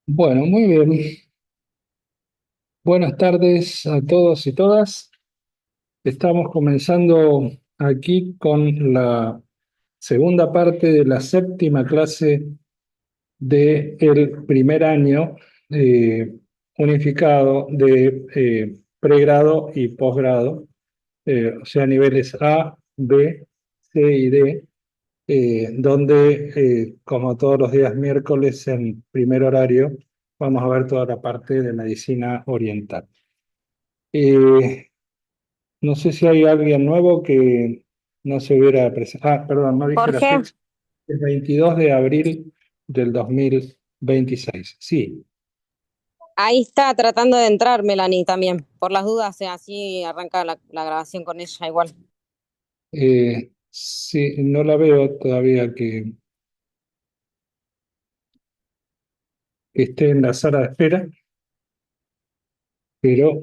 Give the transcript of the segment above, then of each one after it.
Bueno, muy bien. Buenas tardes a todos y todas. Estamos comenzando aquí con la segunda parte de la séptima clase del primer año eh, unificado de pregrado y posgrado, o sea, niveles A, B, C y D, donde, como todos los días miércoles en primer horario, vamos a ver toda la parte de medicina oriental. Eh, no sé si hay alguien nuevo que no se hubiera presentado. Ah, perdón, no dije la Jorge, fecha. El 22 de abril del 2026. Sí, ahí está tratando de entrar Melanie también, por las dudas, así arranca la grabación con ella igual. sí, no la veo todavía que esté en la sala de espera, pero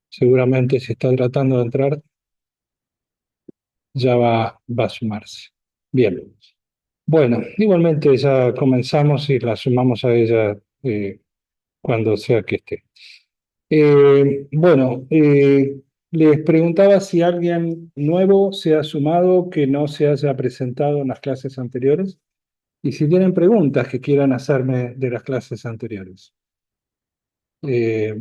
seguramente si está tratando de entrar ya va a sumarse. Bien, bueno, igualmente ya comenzamos y la sumamos a ella cuando sea que esté. Bueno, les preguntaba si alguien nuevo se ha sumado que no se haya presentado en las clases anteriores y si tienen preguntas que quieran hacerme de las clases anteriores. Eh,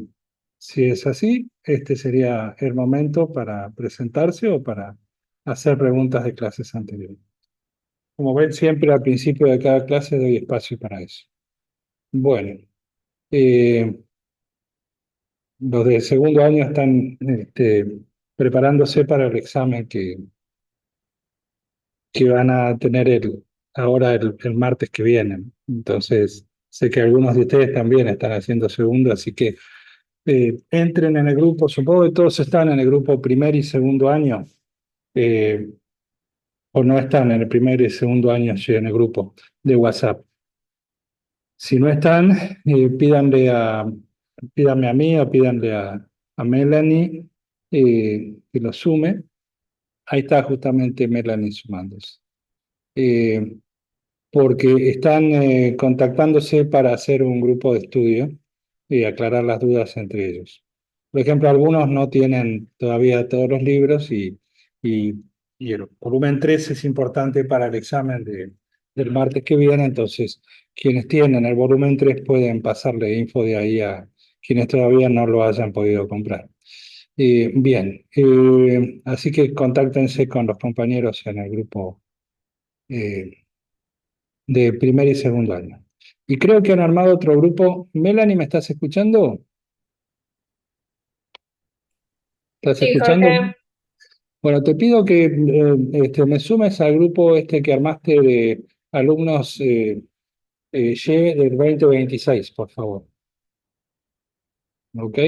si es así, este sería el momento para presentarse o para hacer preguntas de clases anteriores. Como ven, siempre al principio de cada clase doy espacio para eso. Bueno, eh, los de segundo año están preparándose para el examen que van a tener ahora el martes que viene. Entonces, sé que algunos de ustedes también están haciendo segundo, así que entren en el grupo. Supongo que todos están en el grupo primer y segundo año, eh, o no están en el primer y segundo año sí, en el grupo de WhatsApp. Si no están, pídanme a mí o pídanle a Melanie que lo sume. Ahí está justamente Melanie sumándose. Eh, porque están contactándose para hacer un grupo de estudio y aclarar las dudas entre ellos. Por ejemplo, algunos no tienen todavía todos los libros y, y el volumen 3 es importante para el examen del martes que viene, entonces quienes tienen el volumen 3 pueden pasarle info de ahí a quienes todavía no lo hayan podido comprar. Bien, así que contáctense con los compañeros en el grupo eh, de primer y segundo año. Y creo que han armado otro grupo. Melanie, ¿me estás escuchando? ¿Estás Sí, escuchando? Jorge. Bueno, te pido que me sumes al grupo este que armaste de alumnos Y del 2026, por favor. ¿Ok?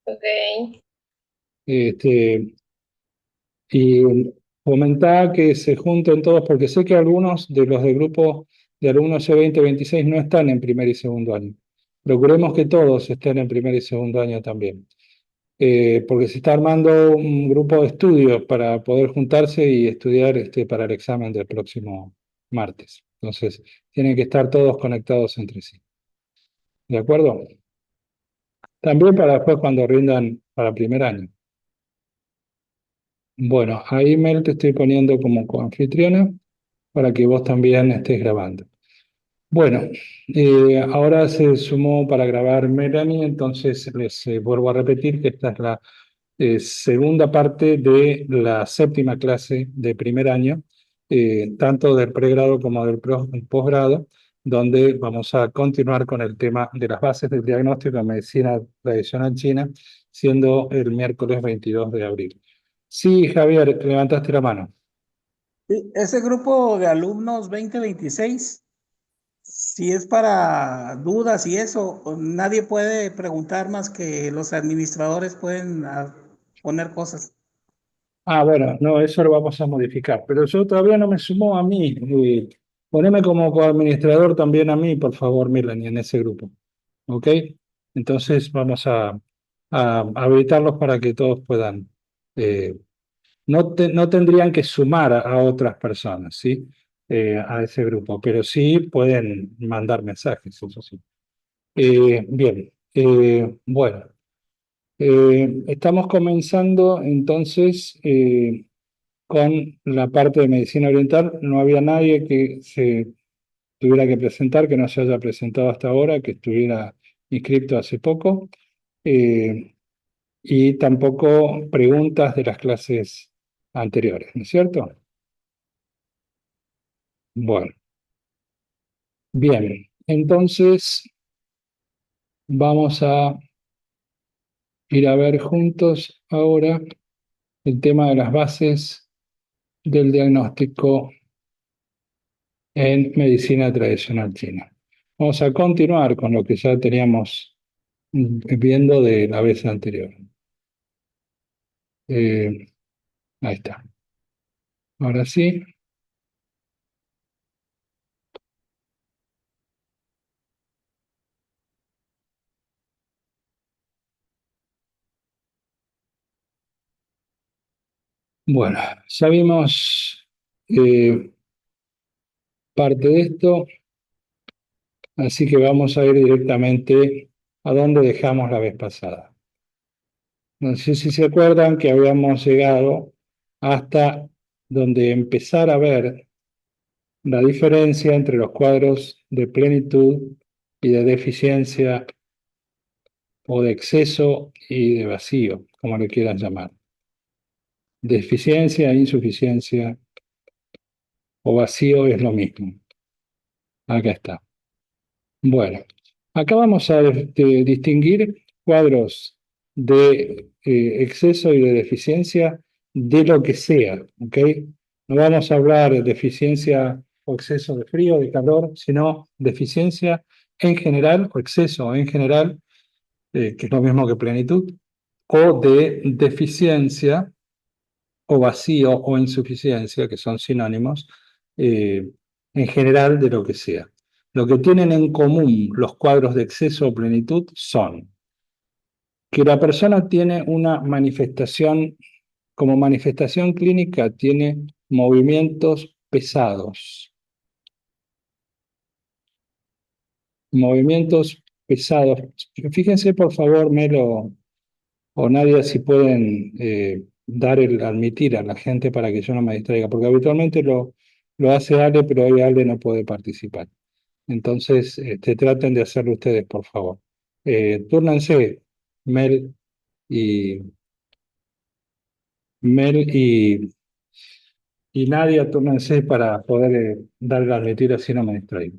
Ok. Este, y fomentar que se junten todos, porque sé que algunos de los del grupo de alumnos Y2026 no están en primer y segundo año. Procuremos que todos estén en primer y segundo año también. Porque se está armando un grupo de estudios para poder juntarse y estudiar para el examen del próximo martes. Entonces, tienen que estar todos conectados entre sí. ¿De acuerdo? También para después cuando rindan para primer año. Bueno, ahí Mel te estoy poniendo como coanfitriona para que vos también estés grabando. Bueno, ahora se sumó para grabar Melanie, entonces les vuelvo a repetir que esta es la segunda parte de la séptima clase de primer año, tanto del pregrado como del posgrado, donde vamos a continuar con el tema de las bases del diagnóstico de medicina tradicional china, siendo el miércoles 22 de abril. Sí, Javier, levantaste la mano. Sí, ese grupo de alumnos 2026, si es para dudas y eso, nadie puede preguntar más que los administradores pueden poner cosas. Ah, bueno, no, eso lo vamos a modificar, pero yo todavía no me sumó a mí. Poneme como coadministrador también a mí, por favor, Melanie, en ese grupo. ¿Ok? Entonces vamos a habilitarlos para que todos puedan. No tendrían que sumar a otras personas, ¿sí? a ese grupo, pero sí pueden mandar mensajes, eso sí. Bien, bueno, estamos comenzando entonces con la parte de medicina oriental. No había nadie que se tuviera que presentar, que no se haya presentado hasta ahora, que estuviera inscrito hace poco, y tampoco preguntas de las clases anteriores, ¿no es cierto? Bueno, bien, entonces vamos a ir a ver juntos ahora el tema de las bases del diagnóstico en medicina tradicional china. Vamos a continuar con lo que ya teníamos viendo de la vez anterior. Eh, Ahí está. Ahora sí. Bueno, ya vimos parte de esto, así que vamos a ir directamente a donde dejamos la vez pasada. No sé si se acuerdan que habíamos llegado hasta donde empezar a ver la diferencia entre los cuadros de plenitud y de deficiencia o de exceso y de vacío, como le quieran llamar. Deficiencia, insuficiencia o vacío es lo mismo. Acá está. Bueno, acá vamos a distinguir cuadros de exceso y de deficiencia de lo que sea, ¿ok? No vamos a hablar de deficiencia o exceso de frío, de calor, sino deficiencia en general o exceso en general, que es lo mismo que plenitud, o de deficiencia o vacío o insuficiencia, que son sinónimos, en general de lo que sea. Lo que tienen en común los cuadros de exceso o plenitud son que la persona tiene una manifestación, como manifestación clínica, tiene movimientos pesados. Movimientos pesados. Fíjense, por favor, Melo o Nadia, si pueden dar el admitir a la gente para que yo no me distraiga, porque habitualmente lo hace Ale, pero hoy Ale no puede participar. Entonces, traten de hacerlo ustedes, por favor. Túrnense, Mel y Mel y Nadia, túrnense para poder dar el admitir, así no me distraigo.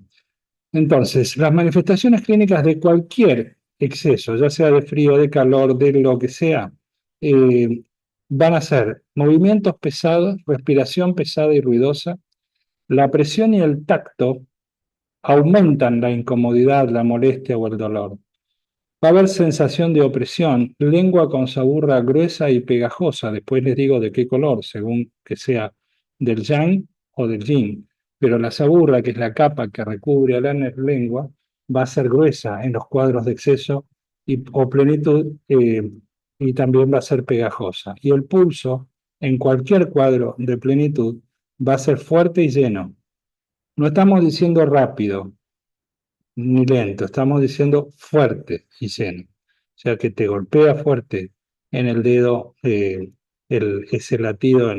Entonces, las manifestaciones clínicas de cualquier exceso, ya sea de frío, de calor, de lo que sea, eh, van a ser movimientos pesados, respiración pesada y ruidosa. La presión y el tacto aumentan la incomodidad, la molestia o el dolor. Va a haber sensación de opresión, lengua con saburra gruesa y pegajosa. Después les digo de qué color, según que sea del yang o del yin. Pero la saburra, que es la capa que recubre a la lengua, va a ser gruesa en los cuadros de exceso o plenitud, y también va a ser pegajosa. Y el pulso, en cualquier cuadro de plenitud, va a ser fuerte y lleno. No estamos diciendo rápido ni lento, estamos diciendo fuerte y lleno. O sea, que te golpea fuerte en el dedo, ese latido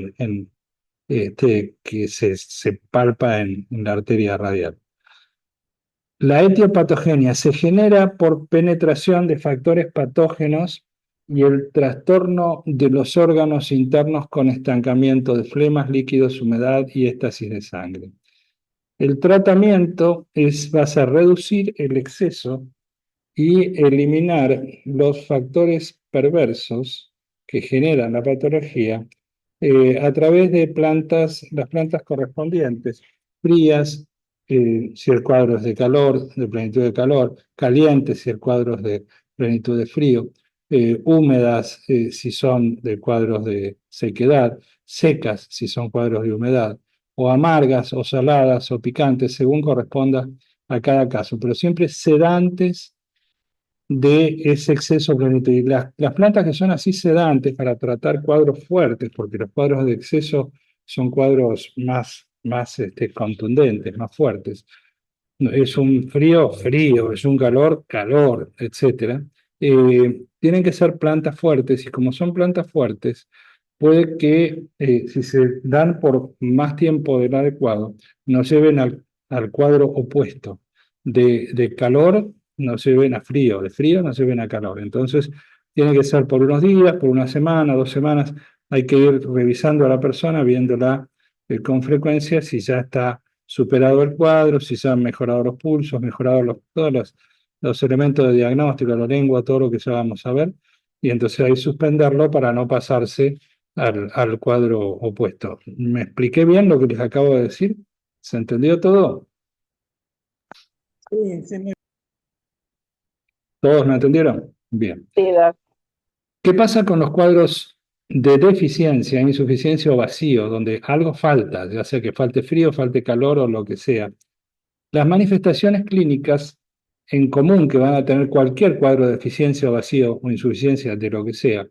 que se palpa en la arteria radial. La etiopatogenia se genera por penetración de factores patógenos y el trastorno de los órganos internos con estancamiento de flemas, líquidos, humedad y éstasis de sangre. El tratamiento va a ser reducir el exceso y eliminar los factores perversos que generan la patología a través de las plantas correspondientes, frías, si el cuadro es de calor, de plenitud de calor, calientes, si el cuadro es de plenitud de frío, húmedas, si son de cuadros de sequedad, secas, si son cuadros de humedad, o amargas, o saladas, o picantes, según corresponda a cada caso, pero siempre sedantes de ese exceso de plenitud. Y las plantas que son así sedantes para tratar cuadros fuertes, porque los cuadros de exceso son cuadros más más contundentes, más fuertes. Es un frío, frío, es un calor, calor, etcétera. Tienen que ser plantas fuertes y como son plantas fuertes, puede que si se dan por más tiempo del adecuado, nos lleven al cuadro opuesto. De calor nos lleven a frío, de frío nos lleven a calor. Entonces, tiene que ser por unos días, por una semana, 2 semanas. Hay que ir revisando a la persona, viéndola con frecuencia si ya está superado el cuadro, si se han mejorado los pulsos, mejorado todos los elementos de diagnóstico, la lengua, todo lo que ya vamos a ver, y entonces ahí suspenderlo para no pasarse al cuadro opuesto. ¿Me expliqué bien lo que les acabo de decir? ¿Se entendió todo? Sí, sí, ¿Todos me entendieron? Bien. Sí, Doc. ¿Qué pasa con los cuadros de deficiencia, insuficiencia o vacío, donde algo falta, ya sea que falte frío, falte calor o lo que sea? Las manifestaciones clínicas en común que van a tener cualquier cuadro de deficiencia o vacío o insuficiencia de lo que sea,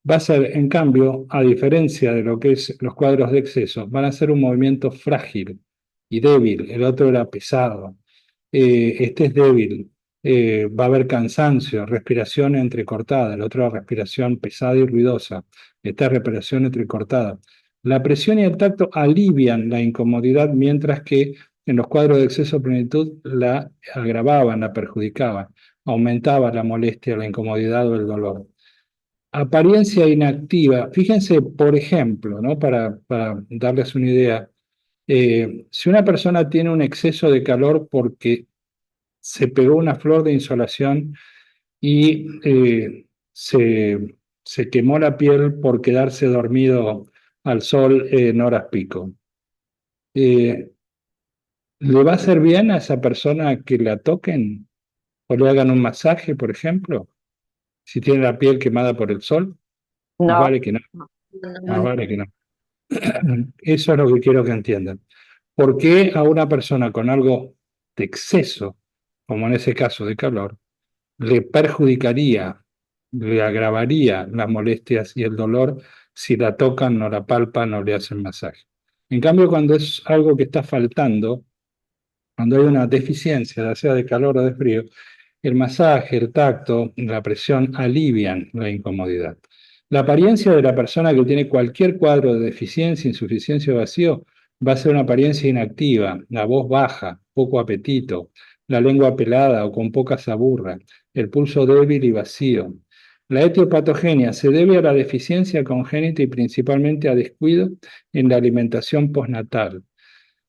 va a ser, en cambio, a diferencia de lo que es los cuadros de exceso, van a ser un movimiento frágil y débil. El otro era pesado. Este es débil. Va a haber cansancio, respiración entrecortada. El otro respiración pesada y ruidosa. Esta es respiración entrecortada. La presión y el tacto alivian la incomodidad, mientras que en los cuadros de exceso de plenitud la agravaban, la perjudicaban, aumentaba la molestia, la incomodidad o el dolor. Apariencia inactiva. Fíjense, por ejemplo, ¿no? Para darles una idea, si una persona tiene un exceso de calor porque se pegó una flor de insolación y se quemó la piel por quedarse dormido al sol en horas pico, eh, ¿le va a hacer bien a esa persona que la toquen o le hagan un masaje, por ejemplo, si tiene la piel quemada por el sol? Más No. vale que no, más No. vale que no. Eso es lo que quiero que entiendan. ¿Por qué a una persona con algo de exceso, como en ese caso de calor, le perjudicaría, le agravaría las molestias y el dolor si la tocan, no la palpan, no le hacen masaje? En cambio, cuando es algo que está faltando, cuando hay una deficiencia, ya sea de calor o de frío, el masaje, el tacto, la presión alivian la incomodidad. La apariencia de la persona que tiene cualquier cuadro de deficiencia, insuficiencia o vacío va a ser una apariencia inactiva, la voz baja, poco apetito, la lengua pelada o con poca saburra, el pulso débil y vacío. La etiopatogenia se debe a la deficiencia congénita y principalmente a descuido en la alimentación postnatal.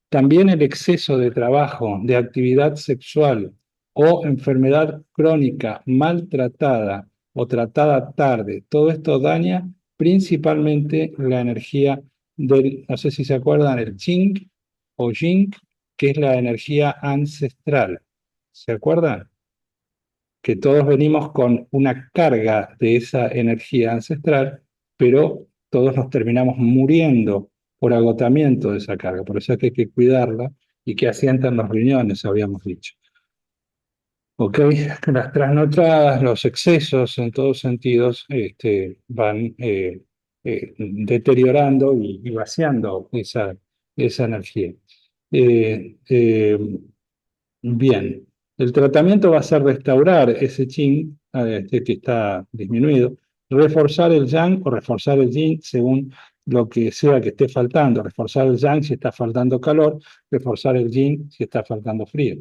También el exceso de trabajo, de actividad sexual o enfermedad crónica maltratada o tratada tarde, todo esto daña principalmente la energía del, no sé si se acuerdan, el Qing o Yin, que es la energía ancestral. ¿Se acuerdan? Que todos venimos con una carga de esa energía ancestral, pero todos nos terminamos muriendo por agotamiento de esa carga. Por eso es que hay que cuidarla y que asientan los riñones, habíamos dicho. ¿Ok? Las trasnochadas, los excesos en todos sentidos van deteriorando y vaciando esa energía. Eh, eh, Bien, el tratamiento va a ser restaurar ese yin que está disminuido, reforzar el yang o reforzar el yin según lo que sea que esté faltando, reforzar el yang si está faltando calor, reforzar el yin si está faltando frío.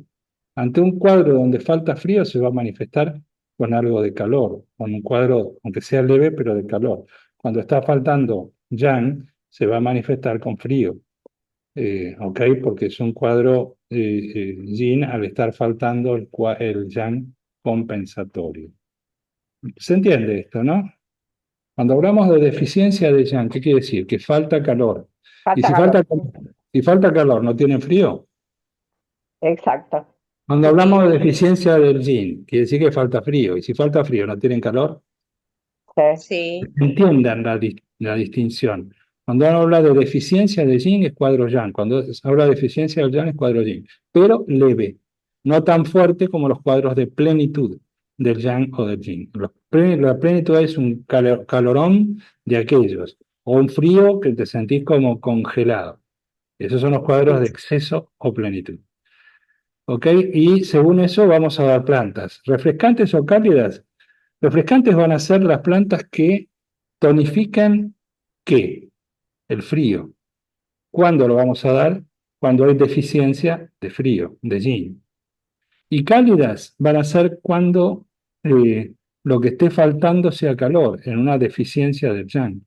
Ante un cuadro donde falta frío se va a manifestar con algo de calor, con un cuadro, aunque sea leve, pero de calor. Cuando está faltando yang, se va a manifestar con frío. ¿Ok? Porque es un cuadro yin al estar faltando el yang compensatorio. ¿Se entiende esto, no? Cuando hablamos de deficiencia de yang, ¿qué quiere decir? Que falta calor. Y Falta si calor. si falta calor, ¿no tienen frío? Exacto. Cuando hablamos de deficiencia del yin, quiere decir que falta frío. Y si falta frío, ¿no tienen calor? Sí. Sí. Entiendan la distinción. Cuando uno habla de deficiencia de yin es cuadro yang. Cuando se habla de deficiencia del yang es cuadro yin. Pero leve, no tan fuerte como los cuadros de plenitud del yang o del yin. La plenitud es un calorón de aquellos, o un frío que te sentís como congelado. Esos son los cuadros de exceso o plenitud. ¿Ok? Y según eso vamos a dar plantas. ¿Refrescantes o cálidas? Refrescantes van a ser las plantas que tonifican ¿qué? El frío. ¿Cuándo lo vamos a dar? Cuando hay deficiencia de frío, de yin. Y cálidas van a ser cuando lo que esté faltando sea calor, en una deficiencia del yang.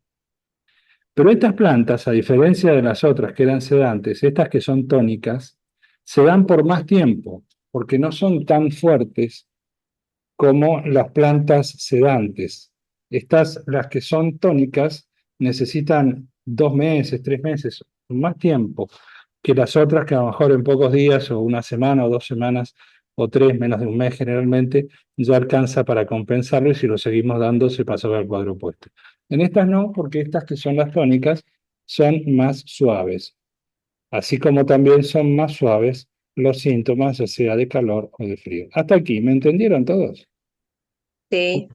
Pero estas plantas, a diferencia de las otras que eran sedantes, estas que son tónicas, se dan por más tiempo, porque no son tan fuertes como las plantas sedantes. Estas, las que son tónicas, necesitan 2 meses, 3 meses, más tiempo que las otras que a lo mejor en pocos días o una semana o 2 semanas o 3, menos de un mes generalmente, ya alcanza para compensarlo y si lo seguimos dando se pasa al cuadro opuesto. En estas no, porque estas que son las tónicas son más suaves, así como también son más suaves los síntomas, ya sea de calor o de frío. Hasta aquí, ¿me entendieron todos? Sí.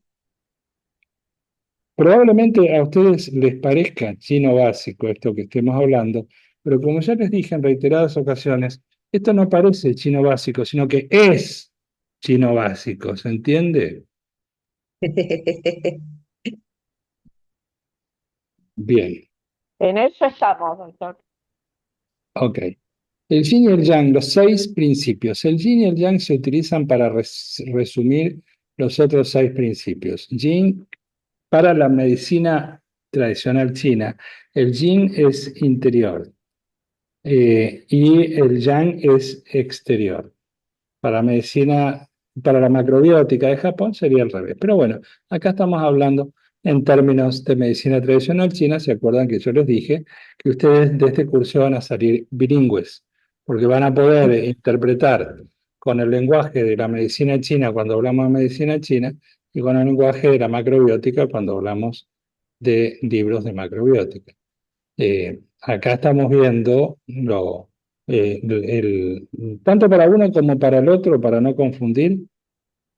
Probablemente a ustedes les parezca chino básico esto que estemos hablando, pero como ya les dije en reiteradas ocasiones, esto no parece chino básico, sino que es chino básico, ¿se entiende? Bien, En eso estamos, doctor. ok. El yin y el yang, los 6 principios. El yin y el yang se utilizan para resumir los otros 6 principios. Yin, para la medicina tradicional china, el yin es interior. Y el yang es exterior. Para medicina, para la macrobiótica de Japón sería al revés. Pero bueno, acá estamos hablando en términos de medicina tradicional china. ¿Se acuerdan que yo les dije que ustedes de este curso van a salir bilingües? Porque van a poder interpretar con el lenguaje de la medicina china cuando hablamos de medicina china y con el lenguaje de la macrobiótica cuando hablamos de libros de macrobiótica. Acá estamos viendo tanto para uno como para el otro, para no confundir,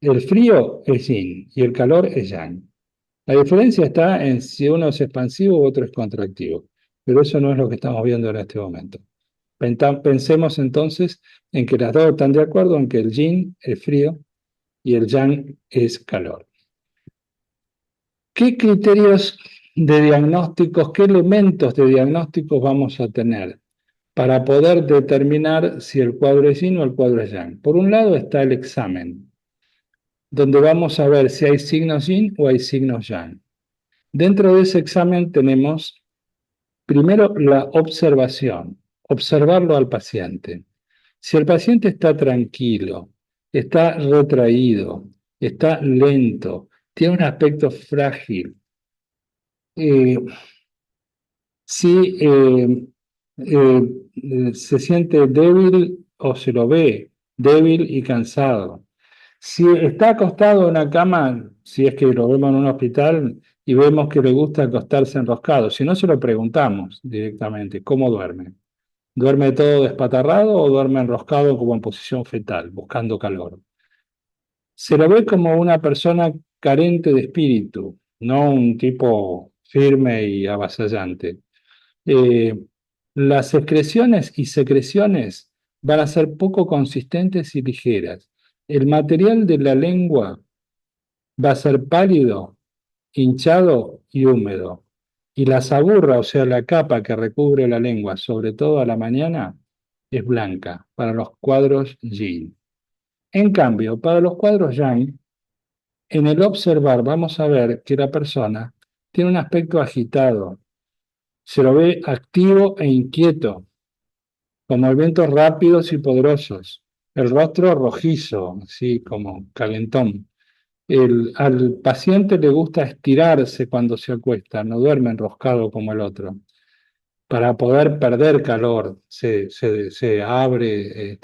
el frío es yin y el calor es yang. La diferencia está en si uno es expansivo u otro es contractivo, pero eso no es lo que estamos viendo en este momento. Pensemos entonces en que las dos están de acuerdo en que el yin es frío y el yang es calor. ¿Qué criterios de diagnósticos, qué elementos de diagnósticos vamos a tener para poder determinar si el cuadro es yin o el cuadro es yang? Por un lado está el examen, donde vamos a ver si hay signos yin o hay signos yang. Dentro de ese examen tenemos primero la observación, observarlo al paciente. Si el paciente está tranquilo, está retraído, está lento, tiene un aspecto frágil, si se siente débil o se lo ve débil y cansado. Si está acostado en una cama, si es que lo vemos en un hospital y vemos que le gusta acostarse enroscado, si no se lo preguntamos directamente, ¿cómo duerme? ¿Duerme todo despatarrado o duerme enroscado como en posición fetal, buscando calor? Se lo ve como una persona carente de espíritu, no un tipo firme y avasallante. Eh, las excreciones y secreciones van a ser poco consistentes y ligeras. El material de la lengua va a ser pálido, hinchado y húmedo. Y la saburra, o sea, la capa que recubre la lengua, sobre todo a la mañana, es blanca para los cuadros yin. En cambio, para los cuadros yang, en el observar vamos a ver que la persona tiene un aspecto agitado, se lo ve activo e inquieto, con movimientos rápidos y poderosos, el rostro rojizo, así como calentón. Al paciente le gusta estirarse cuando se acuesta, no duerme enroscado como el otro. Para poder perder calor, se abre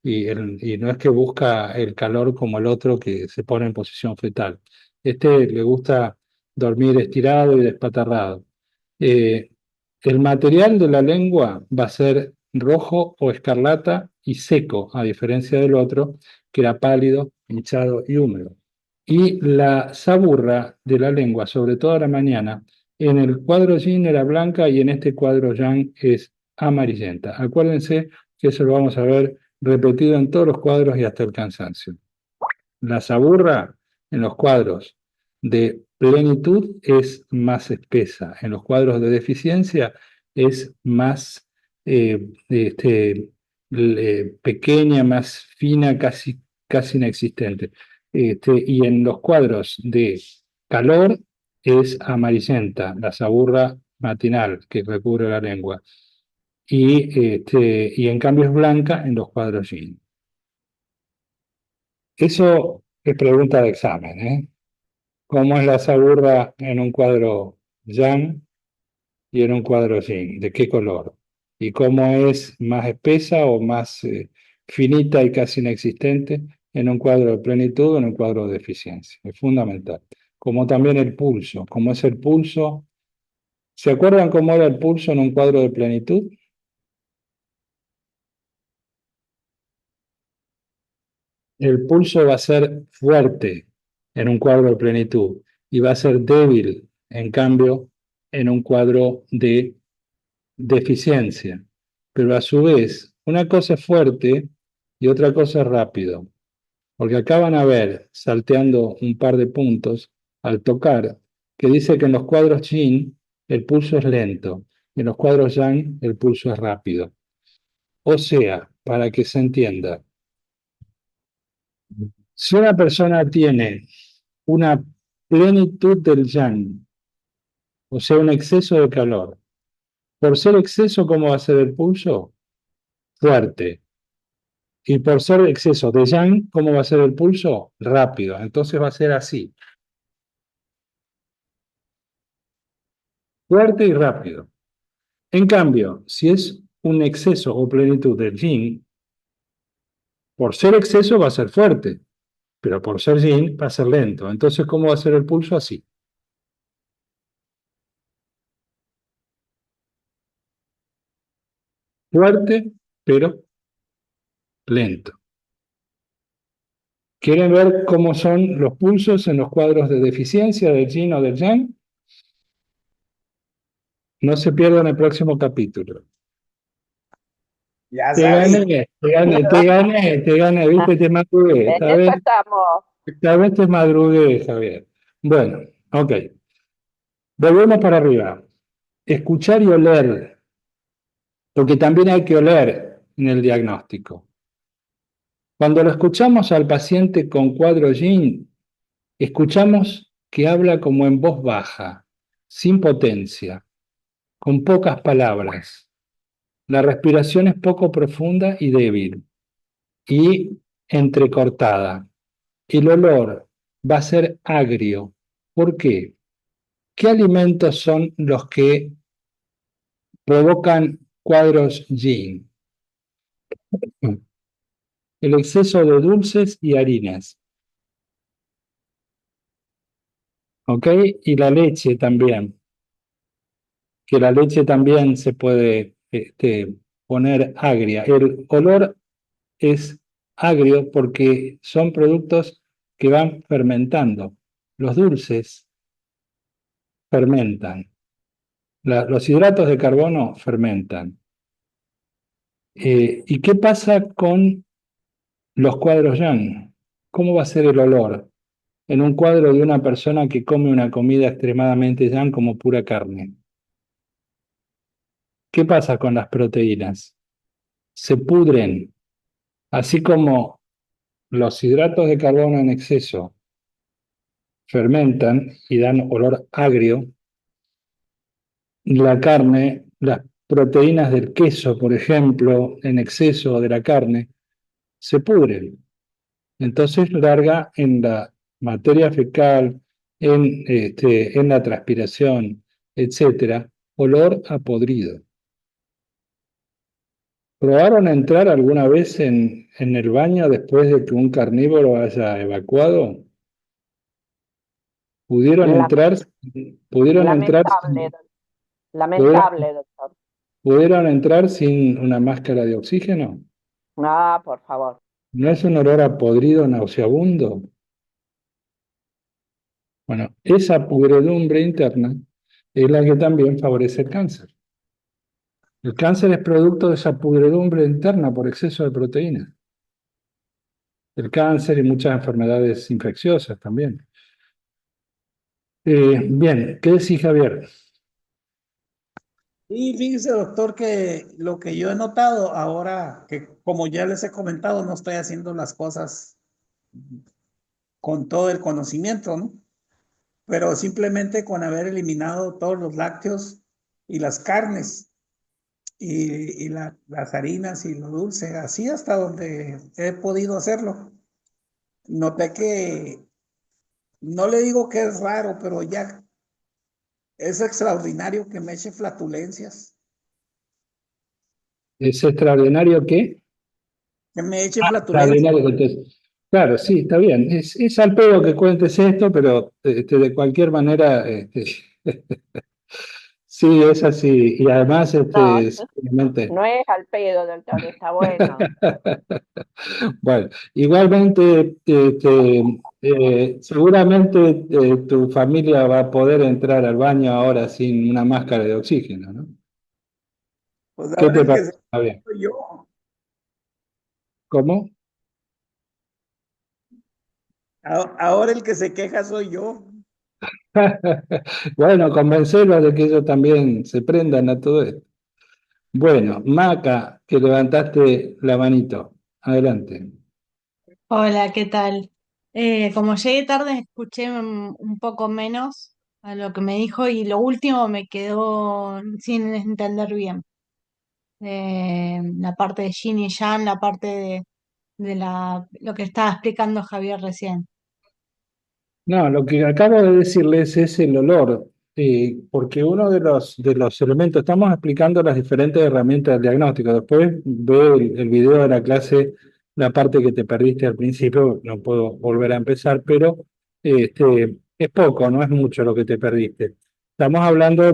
y no es que busca el calor como el otro que se pone en posición fetal. Le gusta dormir estirado y despatarrado. Eh, el material de la lengua va a ser rojo o escarlata y seco, a diferencia del otro, que era pálido, hinchado y húmedo. Y la saburra de la lengua, sobre todo a la mañana, en el cuadro yin era blanca y en este cuadro yang es amarillenta. Acuérdense que eso lo vamos a ver repetido en todos los cuadros y hasta el cansancio. La saburra en los cuadros de plenitud es más espesa, en los cuadros de deficiencia es más pequeña, más fina, casi inexistente. Y en los cuadros de calor es amarillenta, la saburra matinal que recubre la lengua. Y en cambio es blanca en los cuadros yin. Eso es pregunta de examen, ¿eh? ¿Cómo es la saburra en un cuadro yang y en un cuadro yin? ¿De qué color? ¿Y cómo es más espesa o más finita y casi inexistente en un cuadro de plenitud o en un cuadro de deficiencia? Es fundamental. Como también el pulso. ¿Cómo es el pulso? ¿Se acuerdan cómo era el pulso en un cuadro de plenitud? El pulso va a ser fuerte en un cuadro de plenitud y va a ser débil, en cambio, en un cuadro de deficiencia. Pero a su vez, una cosa es fuerte y otra cosa es rápido. Porque acá van a ver, salteando un par de puntos al tocar, que dice que en los cuadros yin el pulso es lento y en los cuadros yang el pulso es rápido. O sea, para que se entienda, si una persona tiene una plenitud del yang, o sea, un exceso de calor, por ser exceso, ¿cómo va a ser el pulso? Fuerte. Y por ser exceso de yang, ¿cómo va a ser el pulso? Rápido. Entonces va a ser así. Fuerte y rápido. En cambio, si es un exceso o plenitud del yin, por ser exceso va a ser fuerte, pero por ser yin va a ser lento. Entonces, ¿cómo va a ser el pulso? Así. Fuerte, pero lento. ¿Quieren ver cómo son los pulsos en los cuadros de deficiencia del yin o del yang? No se pierdan el próximo capítulo. Ya Te sabes. gané, te gané, viste, te madrugué. En eso estamos. Esta vez te madrugué, Javier. Bueno, ok. Volvemos para arriba. Escuchar y oler, porque también hay que oler en el diagnóstico. Cuando lo escuchamos al paciente con cuadro yin, escuchamos que habla como en voz baja, sin potencia, con pocas palabras. La respiración es poco profunda y débil y entrecortada. El olor va a ser agrio. ¿Por qué? ¿Qué alimentos son los que provocan cuadros yin? El exceso de dulces y harinas. ¿Ok? Y la leche también. Que la leche también se puede poner agria. El olor es agrio porque son productos que van fermentando. Los dulces fermentan. Los hidratos de carbono fermentan. ¿Y qué pasa con los cuadros yang? ¿Cómo va a ser el olor en un cuadro de una persona que come una comida extremadamente yang como pura carne? ¿Qué pasa con las proteínas? Se pudren, así como los hidratos de carbono en exceso fermentan y dan olor agrio. La carne, las proteínas del queso, por ejemplo, en exceso de la carne, se pudren. Entonces larga en la materia fecal, en la transpiración, etcétera, olor a podrido. ¿Probaron entrar alguna vez en el baño después de que un carnívoro haya evacuado? ¿Pudieron entrar? ¿Pudieron entrar? Lamentable, ¿Pudieron, lamentable, doctor. pudieron entrar sin una máscara de oxígeno? Ah, por favor. ¿No es un olor a podrido nauseabundo? Bueno, esa pudredumbre interna es la que también favorece el cáncer. El cáncer es producto de esa pudredumbre interna por exceso de proteína. El cáncer y muchas enfermedades infecciosas también. Bien, ¿qué decís, Javier? Y fíjese, doctor, que lo que yo he notado ahora, que como ya les he comentado, no estoy haciendo las cosas con todo el conocimiento, ¿no? Pero simplemente con haber eliminado todos los lácteos y las carnes las harinas y lo dulce, así hasta donde he podido hacerlo. Noté que, no le digo que es raro, pero ya es extraordinario que me eche flatulencias, ¿Es extraordinario qué? que me eche flatulencias. Extraordinario que claro, sí, está bien. Es al pedo que cuentes esto, pero de cualquier manera, sí, es así. Y además, No, simplemente, no es al pedo, doctor, está bueno. bueno, igualmente, seguramente tu familia va a poder entrar al baño ahora sin una máscara de oxígeno, ¿no? Pues ¿Qué ahora te el que parece, se Javier? soy yo. ¿Cómo? Ahora el que se queja soy yo. Bueno, convencerlos de que ellos también se prendan a todo esto. Bueno, Maca, que levantaste la manito. Adelante. Hola, ¿qué tal? Como llegué tarde, escuché un poco menos a lo que me dijo y lo último me quedó sin entender bien. La parte de Yin y Yang, la parte de lo que estaba explicando Javier recién. No, lo que acabo de decirles es el olor, porque uno de los elementos, estamos explicando las diferentes herramientas del diagnóstico. Después veo el video de la clase, la parte que te perdiste al principio, no puedo volver a empezar, pero es poco, no es mucho lo que te perdiste. Estamos hablando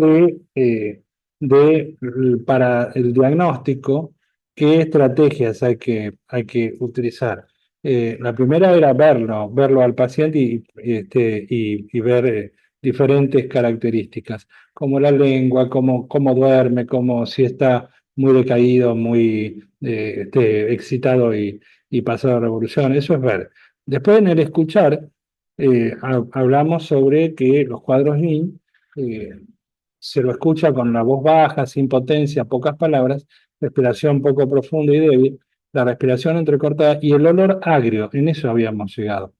para el diagnóstico, qué estrategias hay que utilizar. La primera era verlo al paciente y ver diferentes características, como la lengua, cómo duerme, como si está muy decaído, muy excitado y pasado a revolución. Eso es ver. Después en el escuchar, hablamos sobre que los cuadros Yin se lo escucha con la voz baja, sin potencia, pocas palabras, respiración poco profunda y débil, la respiración entrecortada y el olor agrio, en eso habíamos llegado.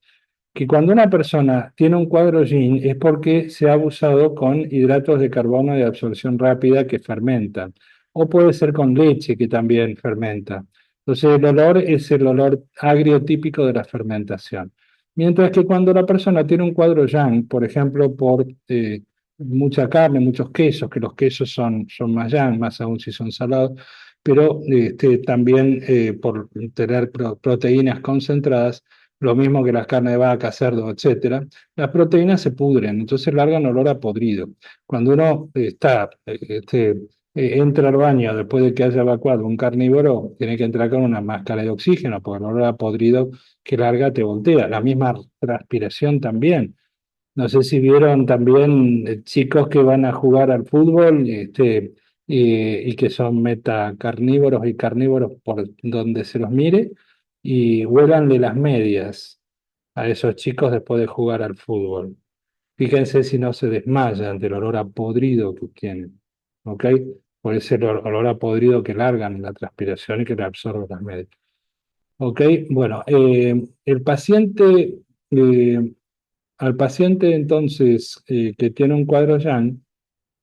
Que cuando una persona tiene un cuadro Yin es porque se ha abusado con hidratos de carbono de absorción rápida que fermentan, o puede ser con leche que también fermenta. Entonces el olor es el olor agrio típico de la fermentación. Mientras que cuando la persona tiene un cuadro Yang, por ejemplo, por mucha carne, muchos quesos, que los quesos son más Yang, más aún si son salados, pero también por tener proteínas concentradas, lo mismo que las carnes de vaca, cerdo, etcétera, las proteínas se pudren, entonces largan olor a podrido. Cuando uno entra al baño después de que haya evacuado un carnívoro, tiene que entrar con una máscara de oxígeno, porque el olor a podrido que larga te voltea. La misma transpiración también. No sé si vieron también chicos que van a jugar al fútbol y que son metacarnívoros y carnívoros por donde se los mire y huélanle las medias a esos chicos después de jugar al fútbol. Fíjense si no se desmayan del olor a podrido que tienen, ¿ok? Por ese olor a podrido que largan en la transpiración y que le absorben las medias. ¿Ok? Bueno, eh, al paciente entonces que tiene un cuadro Yang,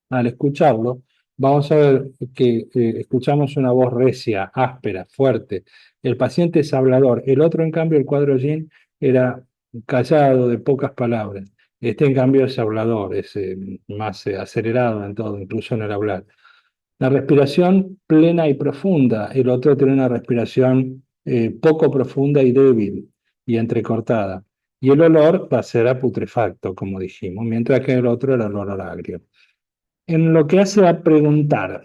al escucharlo, vamos a ver que escuchamos una voz recia, áspera, fuerte. El paciente es hablador. El otro, en cambio, el cuadro Yin, era callado, de pocas palabras. Este, en cambio, es hablador, es más acelerado en todo, incluso en el hablar. La respiración plena y profunda. El otro tiene una respiración poco profunda y débil y entrecortada. Y el olor va a ser a putrefacto, como dijimos, mientras que el otro era el olor agrio. En lo que hace a preguntar,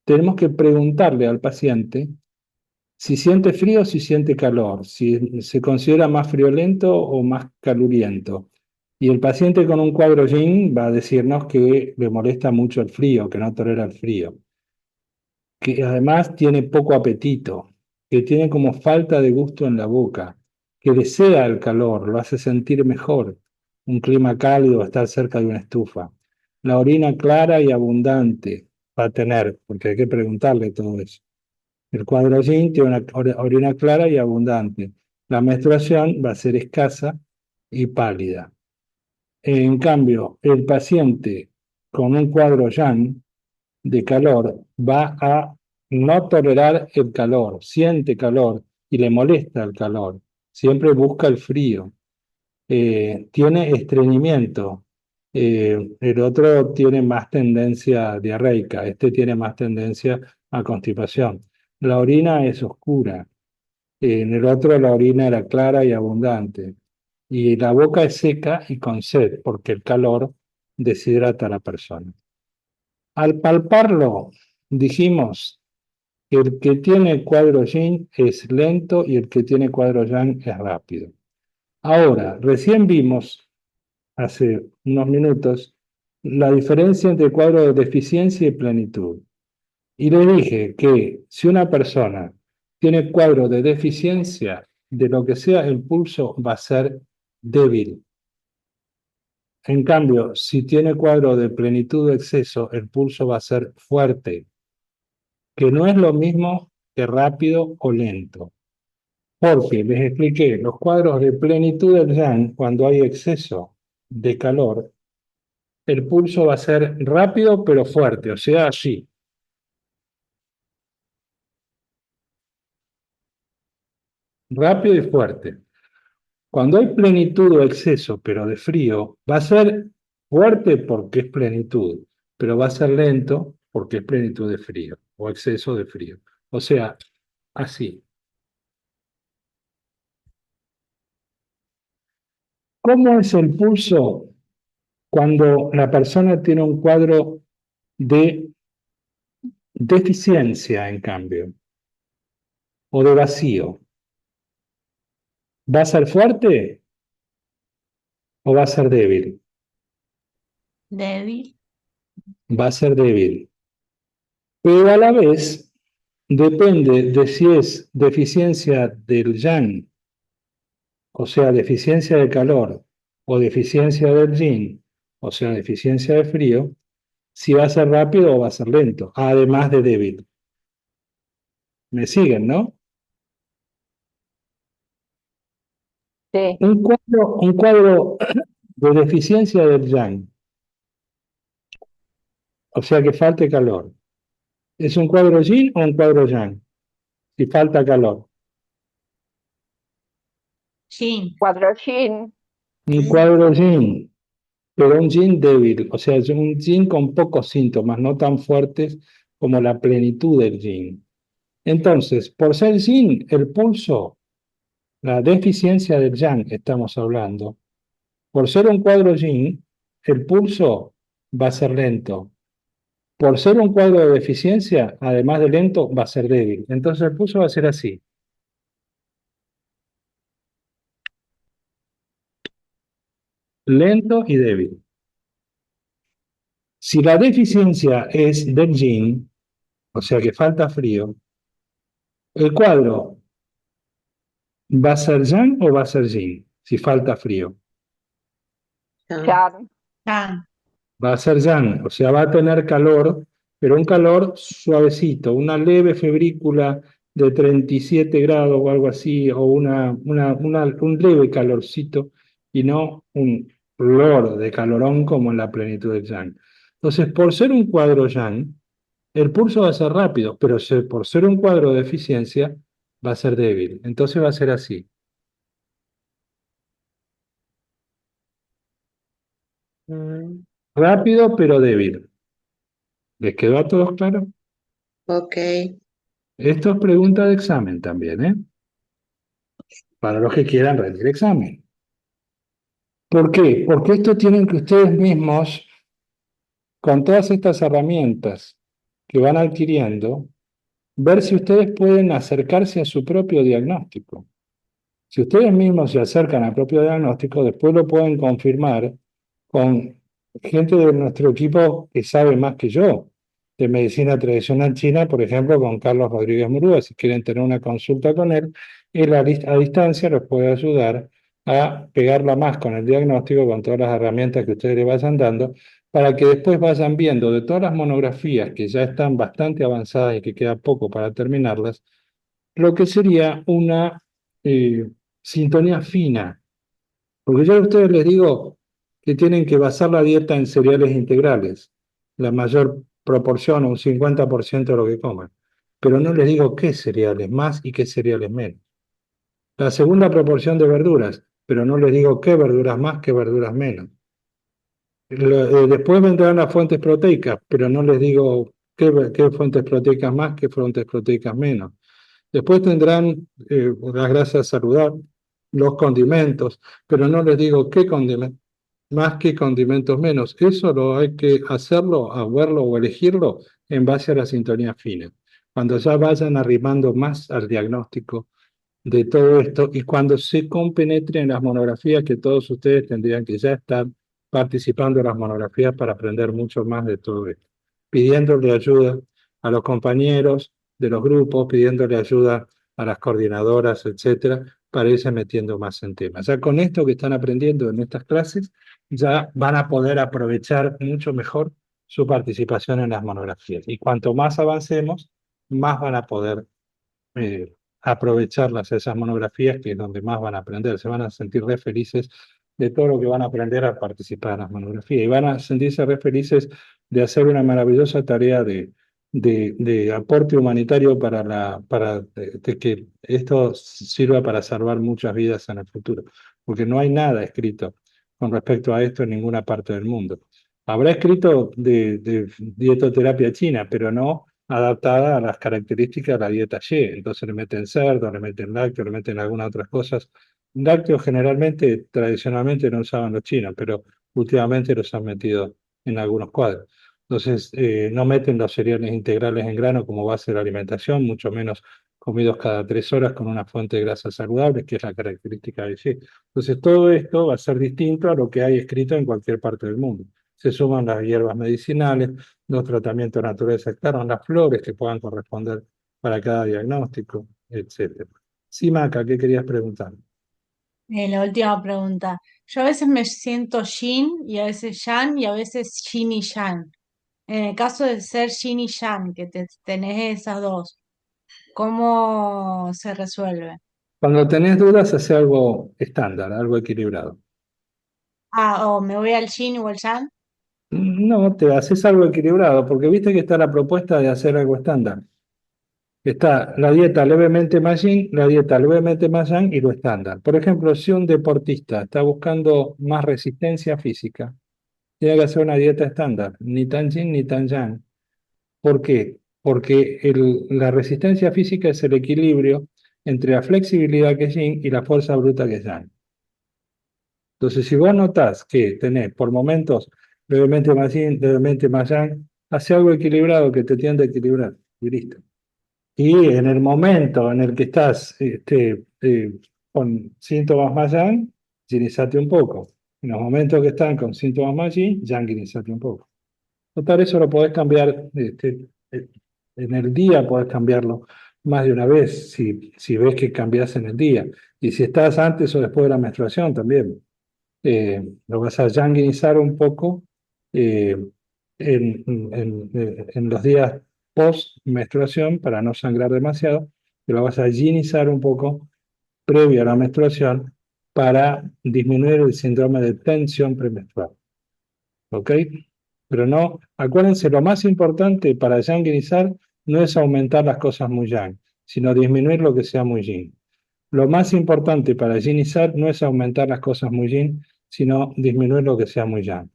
tenemos que preguntarle al paciente si siente frío o si siente calor, si se considera más friolento o más caluriento. Y el paciente con un cuadro Yin va a decirnos que le molesta mucho el frío, que no tolera el frío. que además tiene poco apetito, que tiene como falta de gusto en la boca, que desea el calor, lo hace sentir mejor, un clima cálido, estar cerca de una estufa. La orina clara y abundante va a tener, porque hay que preguntarle todo eso. El cuadro yin tiene una orina clara y abundante. La menstruación va a ser escasa y pálida. En cambio, el paciente con un cuadro yang de calor va a no tolerar el calor, siente calor y le molesta el calor, siempre busca el frío, tiene estreñimiento, el otro tiene más tendencia diarreica, este tiene más tendencia a constipación. La orina es oscura, en el otro la orina era clara y abundante, y la boca es seca y con sed, porque el calor deshidrata a la persona. Al palparlo, dijimos que el que tiene cuadro yin es lento y el que tiene cuadro yang es rápido. Ahora, recién vimos, hace unos minutos, la diferencia entre cuadro de deficiencia y plenitud. Y le dije que si una persona tiene cuadro de deficiencia, de lo que sea, el pulso va a ser débil. En cambio, si tiene cuadro de plenitud o exceso, el pulso va a ser fuerte, que no es lo mismo que rápido o lento. Porque les expliqué, los cuadros de plenitud del yang, cuando hay exceso de calor, el pulso va a ser rápido pero fuerte, o sea, así. Rápido y fuerte. Cuando hay plenitud o exceso, pero de frío, va a ser fuerte porque es plenitud, pero va a ser lento porque es plenitud de frío o exceso de frío. O sea, así. ¿Cómo es el pulso cuando la persona tiene un cuadro de deficiencia, en cambio, o de vacío? ¿Va a ser fuerte o va a ser débil? Débil. Va a ser débil. Pero a la vez depende de si es deficiencia del yang, o sea, deficiencia de calor, o deficiencia del yin, o sea, deficiencia de frío, si va a ser rápido o va a ser lento, además de débil. ¿Me siguen, no? Sí, Un cuadro de deficiencia del yang, o sea que falte calor. ¿Es un cuadro yin o un cuadro yang? Si falta calor. Yin. cuadro yin. Un cuadro yin, pero un yin débil, o sea, es un yin con pocos síntomas, no tan fuertes como la plenitud del yin. Entonces, por ser yin, el pulso, la deficiencia del yang, estamos hablando, por ser un cuadro yin, el pulso va a ser lento. Por ser un cuadro de deficiencia, además de lento, va a ser débil. Entonces el pulso va a ser así. Lento y débil. Si la deficiencia es del yin, o sea que falta frío, el cuadro va a ser yang o va a ser yin, si falta frío. Yang. Yang. Va a ser yang, o sea, va a tener calor, pero un calor suavecito, una leve febrícula de 37 grados o algo así, o un leve calorcito, y no un flor de calorón como en la plenitud del yang. Entonces, por ser un cuadro yang, el pulso va a ser rápido, pero por ser un cuadro de eficiencia, va a ser débil. Entonces va a ser así. Rápido, pero débil. ¿Les quedó a todos claro? Ok, Esto es pregunta de examen también, ¿eh? Para los que quieran rendir examen. ¿Por qué? Porque esto tienen que ustedes mismos, con todas estas herramientas que van adquiriendo, ver si ustedes pueden acercarse a su propio diagnóstico. Si ustedes mismos se acercan al propio diagnóstico, después lo pueden confirmar con gente de nuestro equipo que sabe más que yo. de medicina tradicional china, por ejemplo, con Carlos Rodríguez Murúa. Si quieren tener una consulta con él, él a distancia los puede ayudar a pegarla más con el diagnóstico, con todas las herramientas que ustedes le vayan dando, para que después vayan viendo de todas las monografías que ya están bastante avanzadas y que queda poco para terminarlas, lo que sería una sintonía fina. Porque yo a ustedes les digo que tienen que basar la dieta en cereales integrales, la mayor proporción, un 50% de lo que coman. Pero no les digo qué cereales más y qué cereales menos. La segunda proporción de verduras, pero no les digo qué verduras más, qué verduras menos. Después vendrán las fuentes proteicas, pero no les digo qué fuentes proteicas más, qué fuentes proteicas menos. Después tendrán las grasas saludables, los condimentos, pero no les digo qué condimentos más, qué condimentos menos. Eso lo hay que hacerlo, a verlo o elegirlo en base a la sintonía fina. Cuando ya vayan arrimando más al diagnóstico de todo esto y cuando se compenetren en las monografías, que todos ustedes tendrían que ya estar participando en las monografías para aprender mucho más de todo esto, pidiéndole ayuda a los compañeros de los grupos, pidiéndole ayuda a las coordinadoras, etcétera, para irse metiendo más en temas. Ya con esto que están aprendiendo en estas clases, ya van a poder aprovechar mucho mejor su participación en las monografías. Y cuanto más avancemos, más van a poder aprovecharlas, esas monografías, que es donde más van a aprender. Se van a sentir re felices de todo lo que van a aprender al participar en las monografías y van a sentirse re felices de hacer una maravillosa tarea de aporte humanitario para que esto sirva para salvar muchas vidas en el futuro, porque no hay nada escrito con respecto a esto en ninguna parte del mundo. Habrá escrito de dietoterapia china, pero no adaptada a las características de la dieta Y. Entonces le meten cerdo, le meten lácteo, le meten algunas otras cosas. Lácteos generalmente, tradicionalmente no usaban los chinos, pero últimamente los han metido en algunos cuadros. Entonces no meten los cereales integrales en grano como base de la alimentación, mucho menos comidos cada 3 horas con una fuente de grasas saludables, que es la característica de Y. Entonces todo esto va a ser distinto a lo que hay escrito en cualquier parte del mundo. Se suman las hierbas medicinales, los tratamientos naturales externos, las flores que puedan corresponder para cada diagnóstico, etcétera. Sí, Maca, ¿qué querías preguntar? La última pregunta. Yo a veces me siento yin y a veces yang y a veces yin y yang. En el caso de ser yin y yang, que tenés esas dos, ¿cómo se resuelve? Cuando tenés dudas, hace algo estándar, algo equilibrado. Ah, o me voy al yin o al yang. No, te haces algo equilibrado, porque viste que está la propuesta de hacer algo estándar. Está la dieta levemente más yin, la dieta levemente más yang y lo estándar. Por ejemplo, si un deportista está buscando más resistencia física, tiene que hacer una dieta estándar, ni tan yin ni tan yang. ¿Por qué? Porque la resistencia física es el equilibrio entre la flexibilidad que es yin y la fuerza bruta que es yang. Entonces, si vos notás que tenés por momentos levemente más yin, levemente más yang, hace algo equilibrado que te tiende a equilibrar y listo. Y en el momento en el que estás con síntomas más yang, yinizate un poco. En los momentos que están con síntomas más yin, yinizate un poco. Total, eso lo podés cambiar, en el día podés cambiarlo más de una vez, si ves que cambias en el día. Y si estás antes o después de la menstruación también. Lo vas a yanguinizar un poco eh, en los días post menstruación para no sangrar demasiado, y lo vas a yinizar un poco previo a la menstruación para disminuir el síndrome de tensión premenstrual. ¿Ok? Pero no, acuérdense, lo más importante para yanguinizar no es aumentar las cosas muy yang, sino disminuir lo que sea muy yin. Lo más importante para yinizar no es aumentar las cosas muy yin, sino disminuir lo que sea muy yang.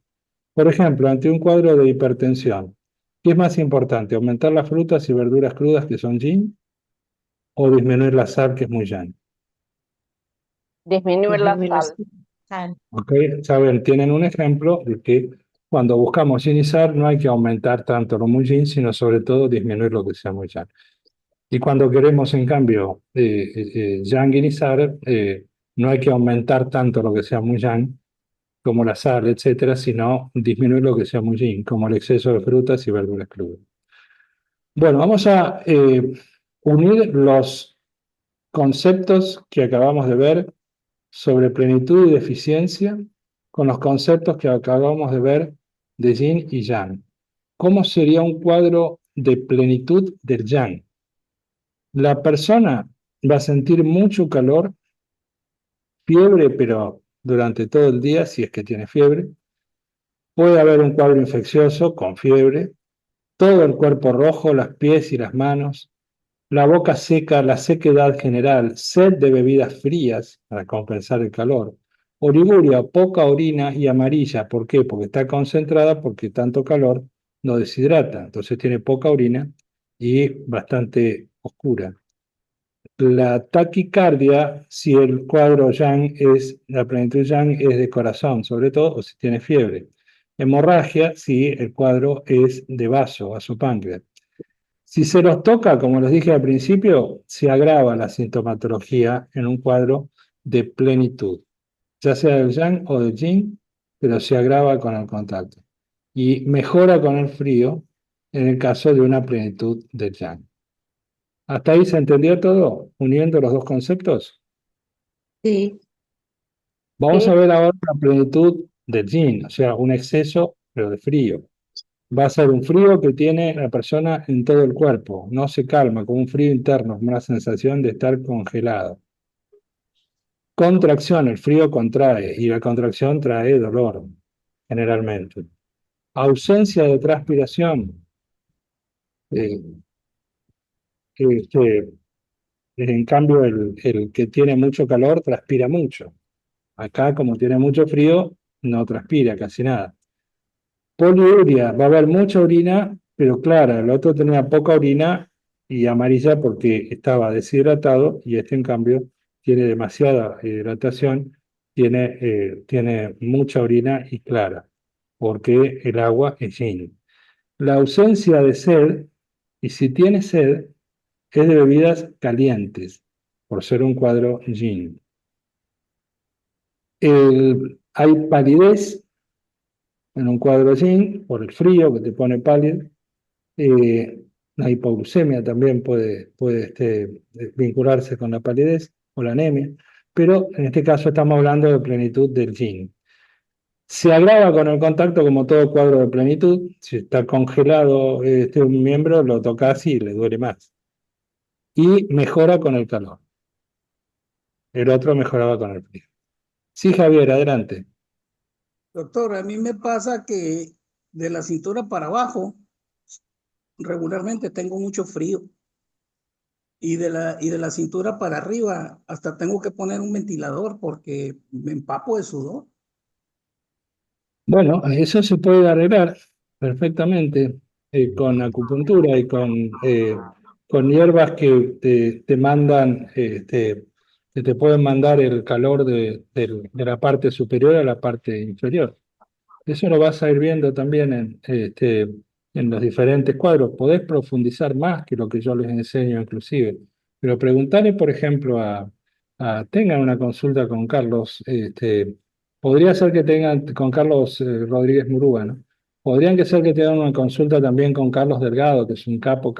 Por ejemplo, ante un cuadro de hipertensión, ¿qué es más importante? ¿Aumentar las frutas y verduras crudas que son yin o disminuir la sal que es muy yang? Disminuir la Disminuir la sal. sal. ¿Ok? Saben, tienen un ejemplo de que cuando buscamos yinizar no hay que aumentar tanto lo muy yin, sino sobre todo disminuir lo que sea muy yang. Y cuando queremos, en cambio, yanguinizar, no hay que aumentar tanto lo que sea muy yang, como la sal, etcétera, sino disminuir lo que sea muy yin, como el exceso de frutas y verduras crudas. Bueno, vamos a unir los conceptos que acabamos de ver sobre plenitud y deficiencia con los conceptos que acabamos de ver de yin y yang. ¿Cómo sería un cuadro de plenitud del yang? La persona va a sentir mucho calor, fiebre, pero durante todo el día, si es que tiene fiebre. Puede haber un cuadro infeccioso con fiebre, todo el cuerpo rojo, los pies y las manos, la boca seca, la sequedad general, sed de bebidas frías para compensar el calor, oliguria, poca orina y amarilla. ¿Por qué? Porque está concentrada, porque tanto calor no deshidrata, entonces tiene poca orina y bastante oscura. La taquicardia, si el cuadro yang es, la plenitud yang es de corazón, sobre todo, o si tiene fiebre. Hemorragia, si el cuadro es de vasopáncreas. Si se los toca, como les dije al principio, se agrava la sintomatología en un cuadro de plenitud, ya sea del yang o del yin, pero se agrava con el contacto. Y mejora con el frío en el caso de una plenitud del yang. ¿Hasta ahí se entendió todo, uniendo los dos conceptos? Sí. Vamos a Sí. ver ahora la plenitud del yin, o sea, un exceso, pero de frío. Va a ser un frío que tiene la persona en todo el cuerpo, no se calma, como un frío interno, como una sensación de estar congelado. Contracción, el frío contrae y la contracción trae dolor, generalmente. Ausencia de transpiración. eh, este, en cambio, el que tiene mucho calor transpira mucho. Acá, como tiene mucho frío, no transpira casi nada. Poliuria, va a haber mucha orina, pero clara, el otro tenía poca orina y amarilla porque estaba deshidratado y este en cambio tiene demasiada hidratación, tiene mucha orina y clara, porque el agua es yin. La ausencia de sed, y si tiene sed, es de bebidas calientes, por ser un cuadro yin. Hay palidez en un cuadro yin por el frío que te pone pálido. La hipoglucemia también puede vincularse con la palidez o la anemia, pero en este caso estamos hablando de plenitud del yin. Se agrava con el contacto como todo cuadro de plenitud. Si está congelado un miembro, lo tocas y le duele más. Y mejora con el calor. El otro mejoraba con el frío. Sí, Javier, adelante. Doctor, a mí me pasa que de la cintura para abajo regularmente tengo mucho frío y de la cintura para arriba hasta tengo que poner un ventilador porque me empapo de sudor. Bueno, eso se puede arreglar perfectamente con acupuntura y con hierbas que te mandan, que te pueden mandar el calor de la parte superior a la parte inferior. Eso lo vas a ir viendo también en los diferentes cuadros. Podés profundizar más que lo que yo les enseño inclusive. Pero preguntarle, por ejemplo, tengan una consulta con Carlos. Podría ser que tengan con Carlos Rodríguez Murúa, ¿no? Podrían que ser que tengan una consulta también con Carlos Delgado, que es un capo,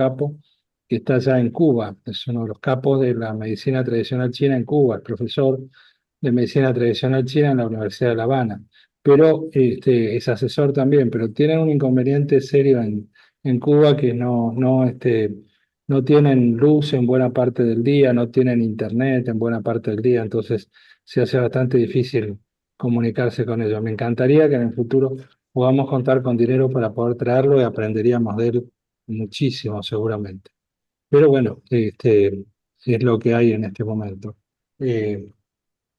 que está allá en Cuba. Es uno de los capos de la medicina tradicional china en Cuba, es profesor de medicina tradicional china en la Universidad de La Habana, pero es asesor también, pero tienen un inconveniente serio en Cuba que no tienen luz en buena parte del día, no tienen internet en buena parte del día, entonces se hace bastante difícil comunicarse con ellos. Me encantaría que en el futuro podamos contar con dinero para poder traerlo y aprenderíamos de él muchísimo seguramente. Pero bueno, es lo que hay en este momento. Eh,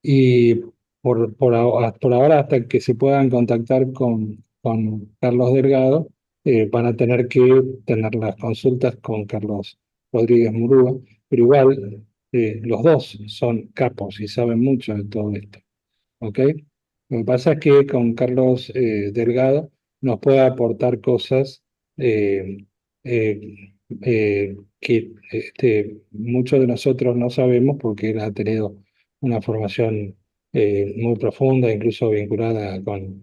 y por ahora, hasta que se puedan contactar con Carlos Delgado, van a tener que tener las consultas con Carlos Rodríguez Murúa, pero igual los dos son capos y saben mucho de todo esto. ¿Ok? Lo que pasa es que con Carlos Delgado nos puede aportar cosas eh, que muchos de nosotros no sabemos porque él ha tenido una formación muy profunda, incluso vinculada con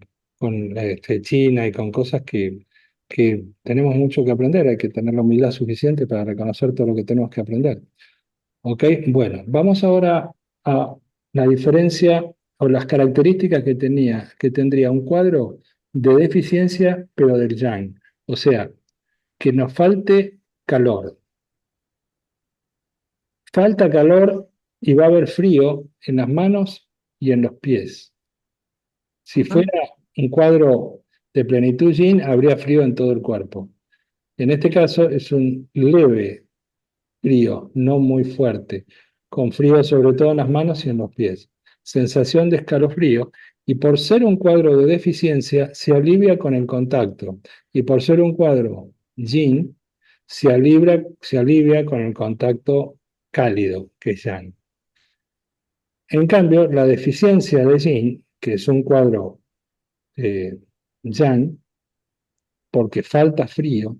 China y con cosas que que tenemos mucho que aprender, hay que tener la humildad suficiente para reconocer todo lo que tenemos que aprender. ¿Ok? Bueno, vamos ahora a la diferencia o las características que tendría un cuadro de deficiencia, pero del yang. O sea, que nos falte calor. Falta calor y va a haber frío en las manos y en los pies. Si fuera un cuadro de plenitud yin, habría frío en todo el cuerpo. En este caso es un leve frío, no muy fuerte, con frío sobre todo en las manos y en los pies. Sensación de escalofrío, y por ser un cuadro de deficiencia, se alivia con el contacto. Y por ser un cuadro yin, se alivia con el contacto cálido, que es yang. En cambio, la deficiencia de yin, que es un cuadro yang, porque falta frío,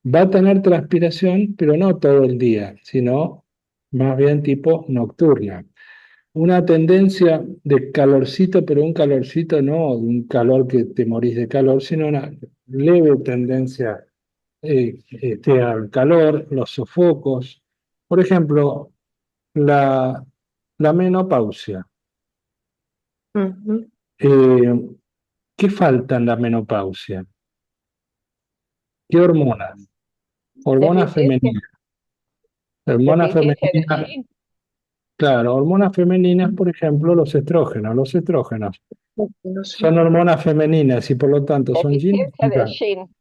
va a tener transpiración, pero no todo el día, sino más bien tipo nocturna. Una tendencia de calorcito, pero un calorcito no de un calor que te morís de calor, sino una leve tendencia al calor, los sofocos. Por ejemplo, la, la menopausia. Ujú. Eh, ¿Qué falta en la menopausia? ¿Qué hormonas? Hormonas Deficiencia, femeninas. Hormonas deficiencia de femeninas, yin. claro, hormonas femeninas, por ejemplo, los estrógenos. Los estrógenos No sé. son hormonas femeninas y por lo tanto son yin Deficiencia y de yang. yin,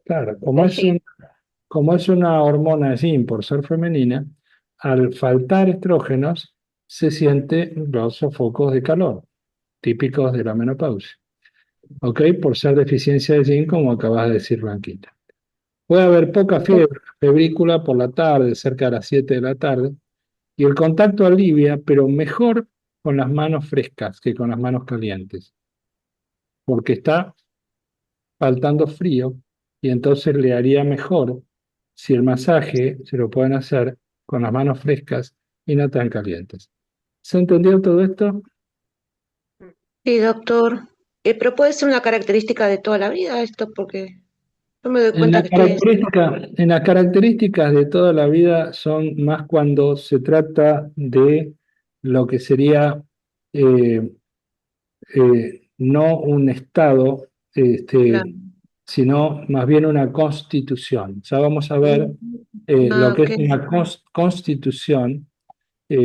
Claro, de yin. como es una hormona yin por ser femenina, al faltar estrógenos se sienten los sofocos de calor, típicos de la menopausia. ¿Ok? Por ser deficiencia de yin, como acabas de decir, Blanquita. Puede haber poca fiebre, febrícula por la tarde, cerca de las 7 de la tarde, y el contacto alivia, pero mejor con las manos frescas que con las manos calientes, porque está faltando frío y entonces le haría mejor si el masaje se lo pueden hacer con las manos frescas y no tan calientes. ¿Se entendió todo esto? Sí, doctor. Pero puede ser una característica de toda la vida esto, porque yo me doy En cuenta las que estoy... en las características de toda la vida son más cuando se trata de lo que sería eh, no un estado, Claro. sino más bien una constitución. Ya vamos a ver lo Ah, que ok, es una constitución ok.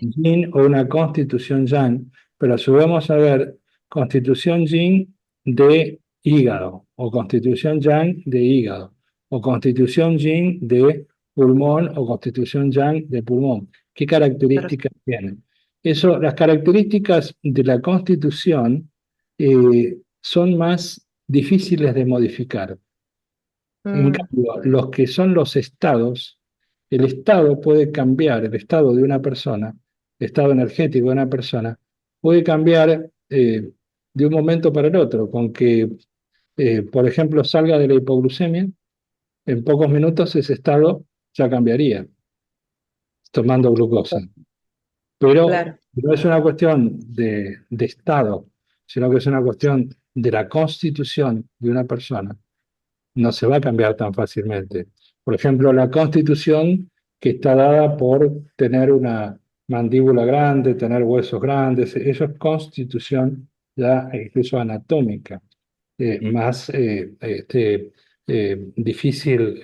yin o una constitución yang, pero a su vez vamos a ver constitución yin de hígado o constitución yang de hígado o constitución yin de pulmón o constitución yang de pulmón. ¿Qué características tienen? Eso, las características de la constitución son más difíciles de modificar. En Mm, cambio, los que son los estados, el estado puede cambiar, el estado de una persona, el estado energético de una persona, puede cambiar de un momento para el otro, con que, por ejemplo, salga de la hipoglucemia, en pocos minutos ese estado ya cambiaría, tomando glucosa. Pero claro. no es una cuestión de estado, sino que es una cuestión de la constitución de una persona, no se va a cambiar tan fácilmente. Por ejemplo, la constitución que está dada por tener una mandíbula grande, tener huesos grandes, eso es constitución ya incluso anatómica, más difícil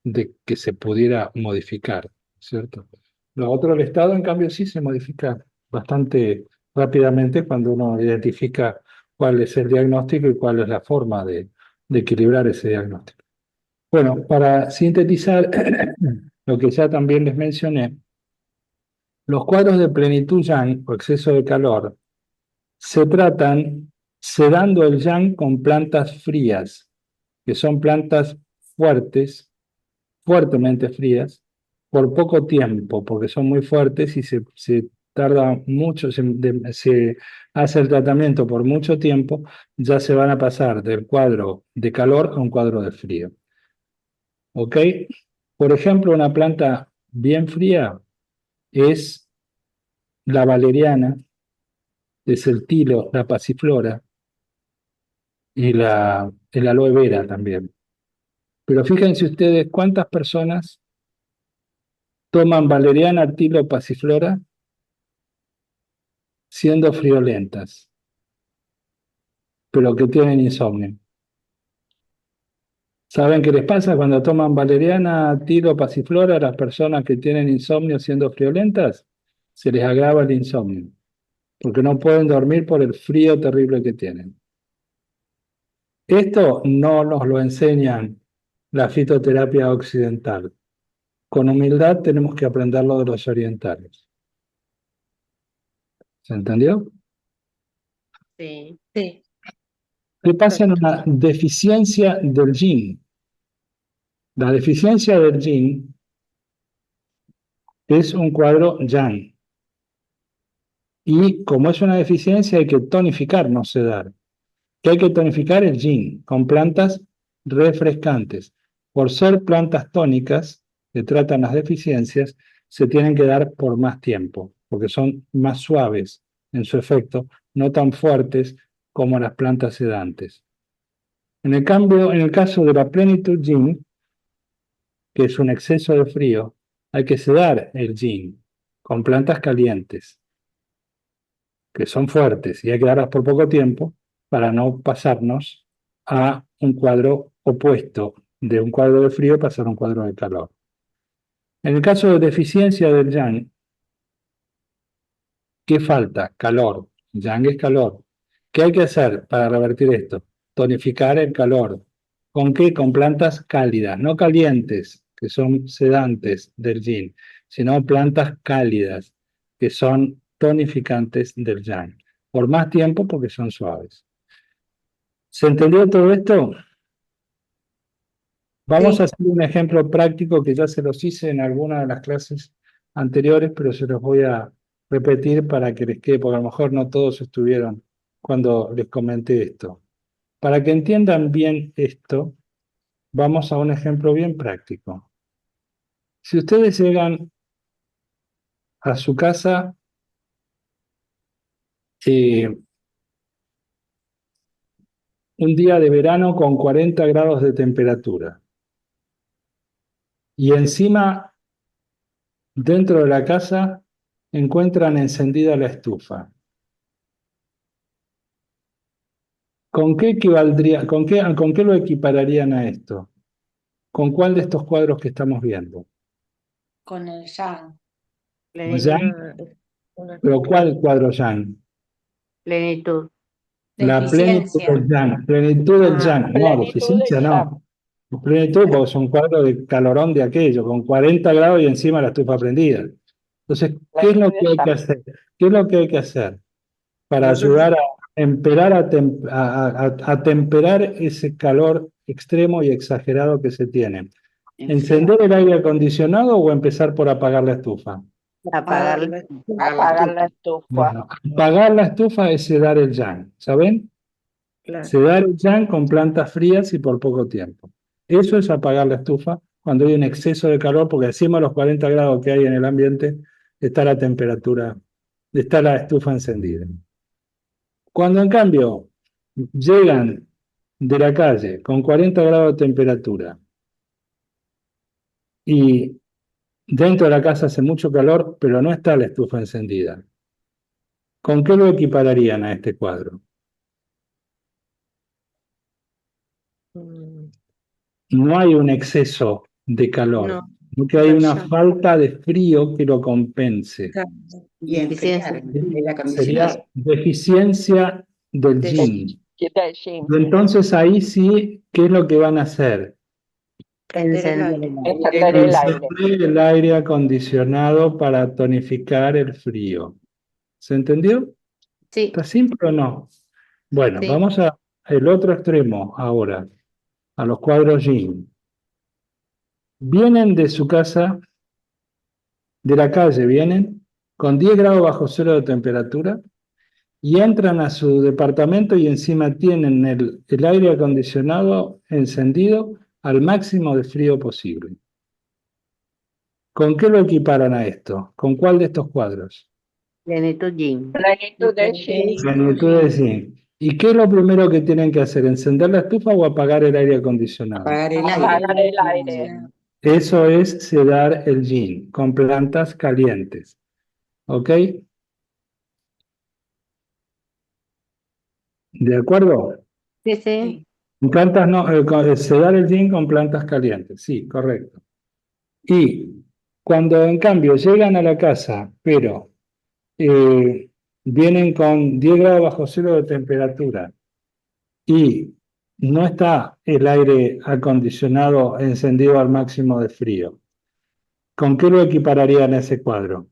de que se pudiera modificar, ¿cierto? Lo otro, el Estado, en cambio, sí se modifica bastante rápidamente cuando uno identifica cuál es el diagnóstico y cuál es la forma de equilibrar ese diagnóstico. Bueno, para sintetizar lo que ya también les mencioné, los cuadros de plenitud yang o exceso de calor se tratan sedando el yang con plantas frías, que son plantas fuertes, fuertemente frías, por poco tiempo, porque son muy fuertes y se tarda mucho, se hace el tratamiento por mucho tiempo, ya se van a pasar del cuadro de calor a un cuadro de frío. ¿Ok? Por ejemplo, una planta bien fría es la valeriana, es el tilo, la pasiflora, y el aloe vera también. Pero fíjense ustedes cuántas personas toman valeriana, tilo, pasiflora siendo friolentas, pero que tienen insomnio. ¿Saben qué les pasa cuando toman valeriana, tilo, pasiflora a las personas que tienen insomnio siendo friolentas? Se les agrava el insomnio, porque no pueden dormir por el frío terrible que tienen. Esto no nos lo enseñan la fitoterapia occidental. Con humildad tenemos que aprenderlo de los orientales. ¿Se entendió? Sí. ¿Qué pasa en una deficiencia del yin? La deficiencia del yin es un cuadro yang. Y como es una deficiencia hay que tonificar, no sedar. ¿Qué hay que tonificar? El yin, con plantas refrescantes. Por ser plantas tónicas que tratan las deficiencias, se tienen que dar por más tiempo, porque son más suaves en su efecto, no tan fuertes como las plantas sedantes. En el cambio, en el caso de la plenitud yin, que es un exceso de frío, hay que sedar el yin con plantas calientes, que son fuertes, y hay que darlas por poco tiempo para no pasarnos a un cuadro opuesto, de un cuadro de frío pasar a un cuadro de calor. En el caso de deficiencia del yang, ¿qué falta? Calor. Yang es calor. ¿Qué hay que hacer para revertir esto? Tonificar el calor. ¿Con qué? Con plantas cálidas, no calientes, que son sedantes del yin, sino plantas cálidas, que son tonificantes del yang. Por más tiempo porque son suaves. ¿Se entendió todo esto? Vamos a hacer un ejemplo práctico que ya se los hice en alguna de las clases anteriores, pero se los voy a repetir para que les quede, porque a lo mejor no todos estuvieron cuando les comenté esto. Para que entiendan bien esto, vamos a un ejemplo bien práctico. Si ustedes llegan a su casa un día de verano con 40 grados de temperatura y encima dentro de la casa encuentran encendida la estufa, ¿con qué equivaldría, con qué lo equipararían a esto? ¿Con cuál de estos cuadros que estamos viendo? Con el yang. ¿Yang? ¿Pero cuál cuadro yang? Plenitud. La plenitud Deficiencia. del yang. Plenitud del yang. No, Plenitud deficiencia del yang. no. Plenitud porque son cuadros de calorón de aquello, con 40 grados y encima la estufa prendida. Entonces, ¿qué es lo que hay que hacer? ¿Qué es lo que hay que hacer para ayudar a emperar, a temperar ese calor extremo y exagerado que se tiene? ¿Encender el aire acondicionado o empezar por apagar la estufa? Apagar Apagar la estufa. Bueno, apagar la estufa es sedar el yang, ¿saben? Sedar el yang con plantas frías y por poco tiempo. Eso es apagar la estufa cuando hay un exceso de calor, porque encima de los 40 grados que hay en el ambiente está la temperatura, está la estufa encendida. Cuando en cambio llegan de la calle con 40 grados de temperatura y dentro de la casa hace mucho calor, pero no está la estufa encendida, ¿con qué lo equipararían a este cuadro? No hay un exceso de calor, sino que hay una falta de frío que lo compense. Sería deficiencia del yin. Quita el yin. Y entonces ahí sí, ¿qué es lo que van a hacer? Encender el aire. Encender el aire acondicionado para tonificar el frío. ¿Se entendió? Sí. ¿Está simple o no? Bueno, Sí. vamos al otro extremo ahora, a los cuadros yin. Vienen de su casa, de la calle vienen, con 10 grados bajo cero de temperatura, y entran a su departamento y encima tienen el aire acondicionado encendido al máximo de frío posible. ¿Con qué lo equiparan a esto? ¿Con cuál de estos cuadros? Plenitud yin. Plenitud del yin. Plenitud de yin. ¿Y qué es lo primero que tienen que hacer? ¿Encender la estufa o apagar el aire acondicionado? Apagar el aire. Apagar el aire. Eso es sedar el yin con plantas calientes. ¿Ok? ¿De acuerdo? Sí, sí. Plantas no, sedar el yin con plantas calientes. Sí, correcto. Y cuando en cambio llegan a la casa, pero vienen con 10 grados bajo cero de temperatura y no está el aire acondicionado encendido al máximo de frío, ¿con qué lo equipararían a ese cuadro?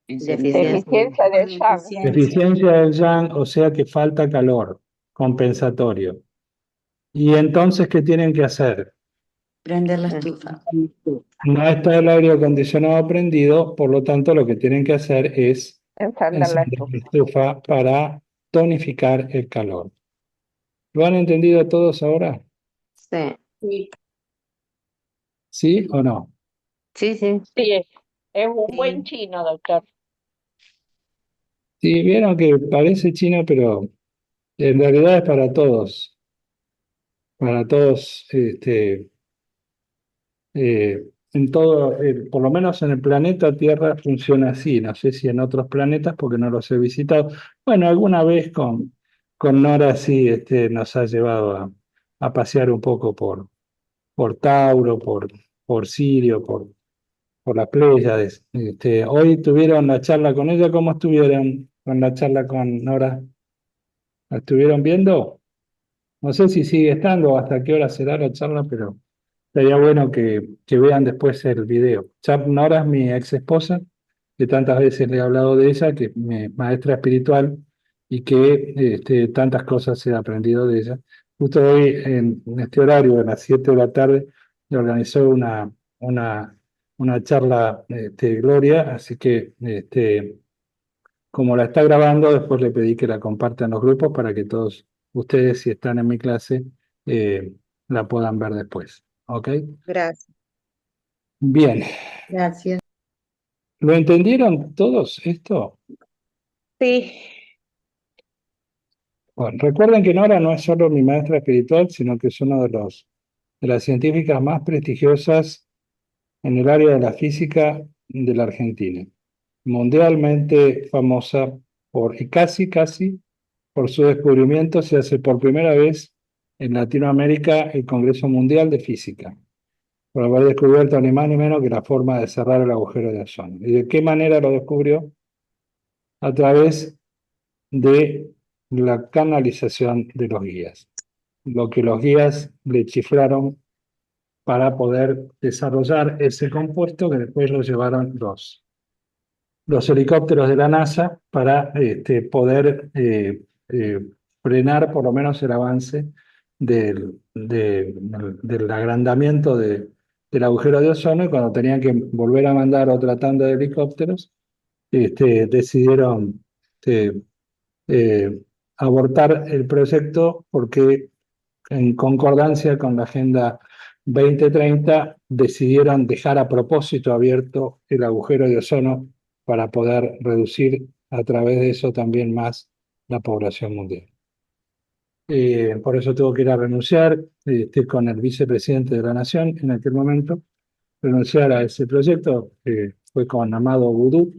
Deficiencia de yang. Deficiencia del yang, o sea que falta calor compensatorio. ¿Y entonces qué tienen que hacer? Prender la estufa. No está el aire acondicionado prendido, por lo tanto lo que tienen que hacer es Encender la encender la estufa. estufa para tonificar el calor. ¿Lo han entendido todos ahora? Sí. Sí. ¿Sí o no? Sí, sí. Sí, es un buen chino, doctor. Sí, vieron que parece chino, pero en realidad es para todos, en todo, por lo menos en el planeta Tierra funciona así. No sé si en otros planetas porque no los he visitado. Bueno, alguna vez con Nora sí, nos ha llevado a pasear un poco por Tauro, por Sirio, por las Pléyades. Hoy tuvieron la charla con ella. ¿Cómo estuvieron con la charla con Nora? ¿La estuvieron viendo? No sé si sigue estando o hasta qué hora será la charla, pero estaría bueno que vean después el video. Nora es mi ex esposa, que tantas veces le he hablado de ella, que es mi maestra espiritual y que tantas cosas he aprendido de ella. Justo hoy, en este horario, a las 7 de la tarde, le organizó una charla, Gloria, así que como la está grabando, después le pedí que la compartan en los grupos para que todos ustedes, si están en mi clase, la puedan ver después. ¿Ok? Gracias. Bien. Gracias. ¿Lo entendieron todos esto? Sí. Bueno, recuerden que Nora no es solo mi maestra espiritual, sino que es una de las científicas más prestigiosas en el área de la física de la Argentina. Mundialmente famosa y casi por su descubrimiento. Se hace por primera vez en Latinoamérica el Congreso Mundial de Física, por haber descubierto ni más ni menos que la forma de cerrar el agujero de ozono. ¿Y de qué manera lo descubrió? A través de la canalización de los guías. Lo que los guías le chiflaron para poder desarrollar ese compuesto que después lo llevaron los helicópteros de la NASA para poder frenar por lo menos el avance del agrandamiento del agujero de ozono, y cuando tenían que volver a mandar otra tanda de helicópteros, decidieron eh, abortar el proyecto porque en concordancia con la Agenda 2030 decidieron dejar a propósito abierto el agujero de ozono para poder reducir a través de eso también más la población mundial. Por eso tuvo que ir a renunciar, con el vicepresidente de la Nación en aquel momento, renunciar a ese proyecto. Fue con Amado Boudou,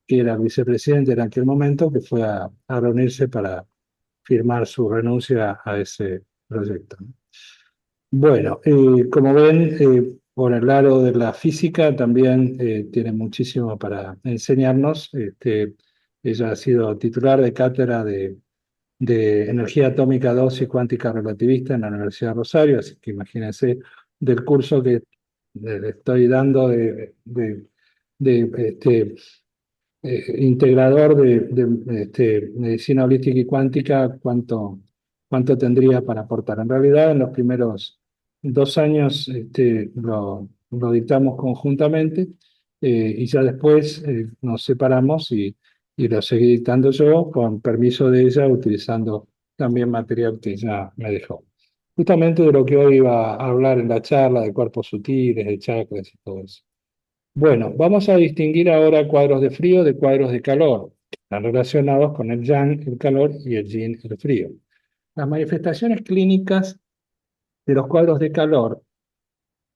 que era el vicepresidente en aquel momento, que fue a reunirse para firmar su renuncia a ese proyecto. Bueno, como ven, por el lado de la física también tiene muchísimo para enseñarnos. Ella ha sido titular de cátedra de Energía Atómica 2 y Cuántica Relativista en la Universidad de Rosario, así que imagínense del curso que le estoy dando de integrador de medicina holística y cuántica, cuánto tendría para aportar. En realidad, en los primeros 2 años lo dictamos conjuntamente, y ya después nos separamos y lo seguí dictando yo con permiso de ella, utilizando también material que ella me dejó. Justamente de lo que hoy iba a hablar en la charla, de cuerpos sutiles, de chakras y todo eso. Bueno, vamos a distinguir ahora cuadros de frío de cuadros de calor. Están relacionados con el yang, el calor, y el yin, el frío. Las manifestaciones clínicas de los cuadros de calor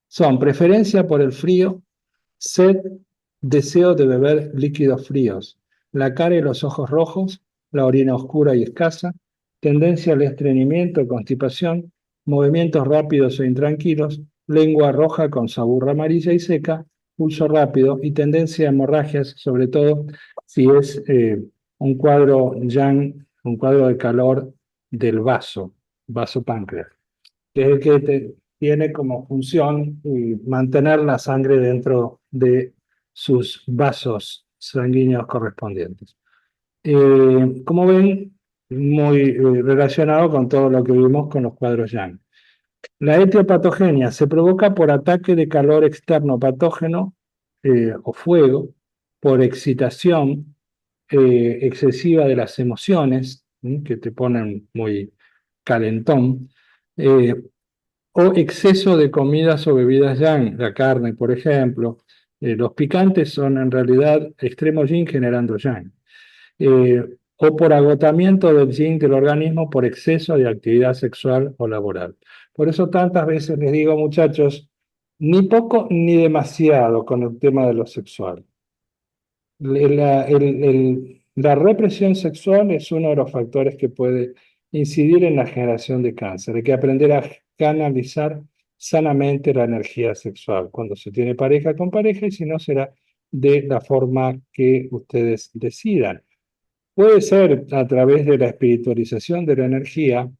son preferencia por el frío, sed, deseo de beber líquidos fríos, la cara y los ojos rojos, la orina oscura y escasa, tendencia al estreñimiento, constipación, movimientos rápidos e intranquilos, lengua roja con sabor amarilla y seca, pulso rápido y tendencia a hemorragias, sobre todo si es un cuadro yang, un cuadro de calor del vaso páncreas, que es el que tiene como función mantener la sangre dentro de sus vasos sanguíneos correspondientes. Como ven, muy relacionado con todo lo que vimos con los cuadros yang. La etiopatogenia se provoca por ataque de calor externo patógeno o fuego, por excitación excesiva de las emociones, que te ponen muy calentón, o exceso de comidas o bebidas yang, la carne, por ejemplo. Los picantes son en realidad extremo yin generando yang. O por agotamiento del yin del organismo por exceso de actividad sexual o laboral. Por eso tantas veces les digo, muchachos, ni poco ni demasiado con el tema de lo sexual. La represión sexual es uno de los factores que puede incidir en la generación de cáncer. Hay que aprender a canalizar sanamente la energía sexual cuando se tiene pareja con pareja, y si no, será de la forma que ustedes decidan. Puede ser a través de la espiritualización de la energía,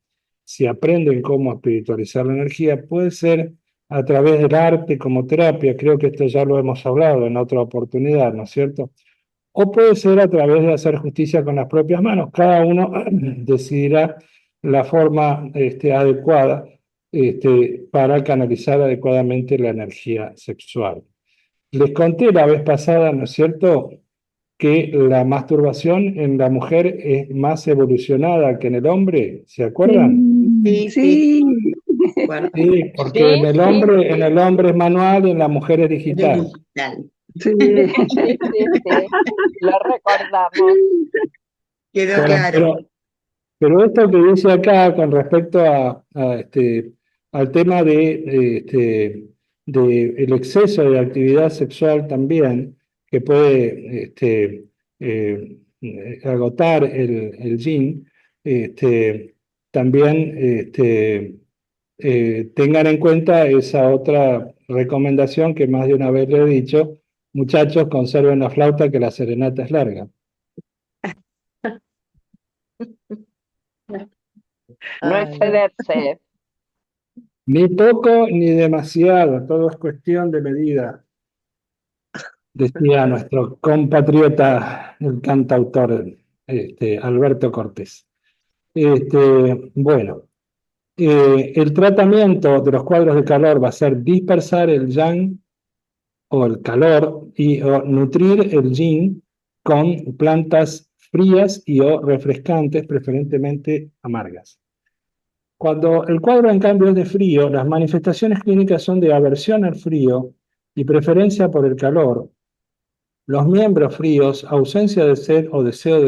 si aprenden cómo espiritualizar la energía, puede ser a través del arte como terapia, creo que esto ya lo hemos hablado en otra oportunidad, ¿no es cierto? O puede ser a través de hacer justicia con las propias manos. Cada uno decidirá la forma adecuada para canalizar adecuadamente la energía sexual. Les conté la vez pasada, ¿no es cierto?, que la masturbación en la mujer es más evolucionada que en el hombre, ¿se acuerdan? Sí, Sí. bueno, Sí, porque Sí, en el hombre es manual y en la mujer es digital. Digital. sí, sí, lo recordamos. quedó Bueno, claro. pero esto que dice acá con respecto al tema de el exceso de actividad sexual también, que puede agotar el yin, también tengan en cuenta esa otra recomendación que más de una vez le he dicho: muchachos, conserven la flauta, que la serenata es larga. No Ay, excederse. Ni poco ni demasiado, todo es cuestión de medida, decía nuestro compatriota, el cantautor Alberto Cortés. Bueno, el tratamiento de los cuadros de calor va a ser dispersar el yang o el calor o nutrir el yin con plantas frías y o refrescantes, preferentemente amargas. Cuando el cuadro, en cambio, es de frío, las manifestaciones clínicas son de aversión al frío y preferencia por el calor. Los miembros fríos, ausencia de sed o deseo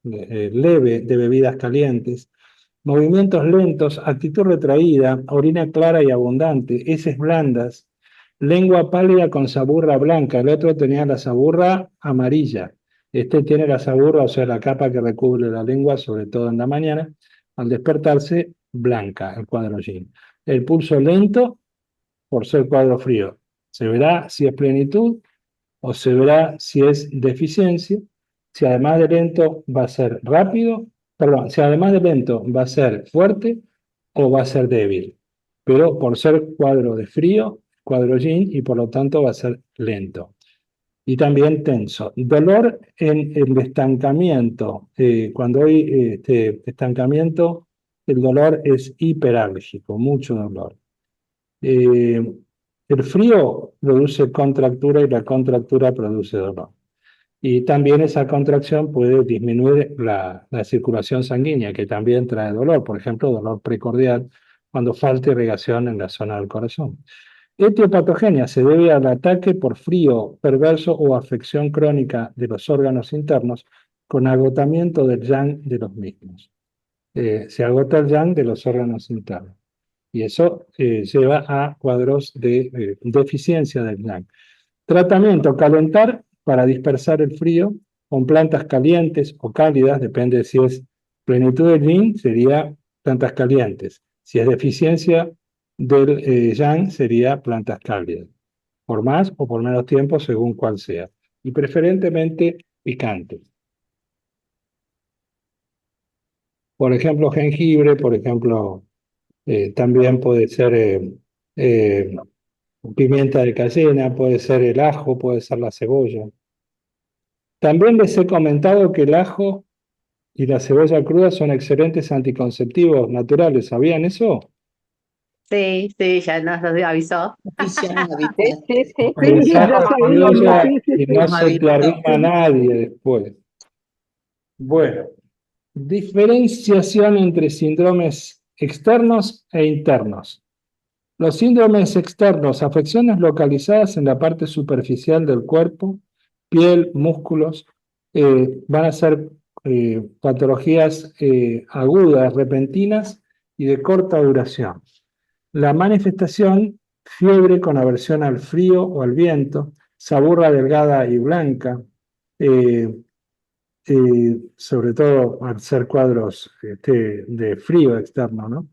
leve de bebidas calientes, movimientos lentos, actitud retraída, orina clara y abundante, heces blandas, lengua pálida con saburra blanca. El otro tenía la saburra amarilla. Este tiene la saburra, o sea, la capa que recubre la lengua, sobre todo en la mañana. Al despertarse, blanca, el cuadro yin. El pulso lento, por ser cuadro frío. Se verá si es plenitud o se verá si es deficiencia. Si además de lento va a ser rápido, perdón, si además de lento va a ser fuerte o va a ser débil. Pero por ser cuadro de frío, cuadro yin, y por lo tanto va a ser lento. Y también tenso. Dolor en el estancamiento. Cuando hay estancamiento, el dolor es hiperálgico, mucho dolor. El frío produce contractura y la contractura produce dolor. Y también esa contracción puede disminuir la circulación sanguínea, que también trae dolor, por ejemplo, dolor precordial, cuando falta irrigación en la zona del corazón. Etiopatogenia se debe al ataque por frío perverso o afección crónica de los órganos internos, con agotamiento del yang de los mismos. Se agota el yang de los órganos internos. Y eso lleva a cuadros de deficiencia del yang. Tratamiento: calentar para dispersar el frío con plantas calientes o cálidas, depende si es plenitud del yin, sería plantas calientes. Si es deficiencia del yang, sería plantas cálidas, por más o por menos tiempo, según cuál sea. Y preferentemente picantes. Por ejemplo, jengibre, por ejemplo, también puede ser pimienta de cayena, puede ser el ajo, puede ser la cebolla. También les he comentado que el ajo y la cebolla cruda son excelentes anticonceptivos naturales. ¿Sabían eso? Sí, sí, ya nos lo avisó. Sí, ya nos Sí, avisaste. sí, sí, Con el sí, ajo ya y nos cebolla, avisó. y no Nos se te avisó. arrima nadie después. Bueno, diferenciación entre síndromes externos e internos. Los síndromes externos, afecciones localizadas en la parte superficial del cuerpo, piel, músculos, van a ser patologías agudas, repentinas y de corta duración. La manifestación: fiebre con aversión al frío o al viento, saburra delgada y blanca, sobre todo al ser cuadros de frío externo, ¿no?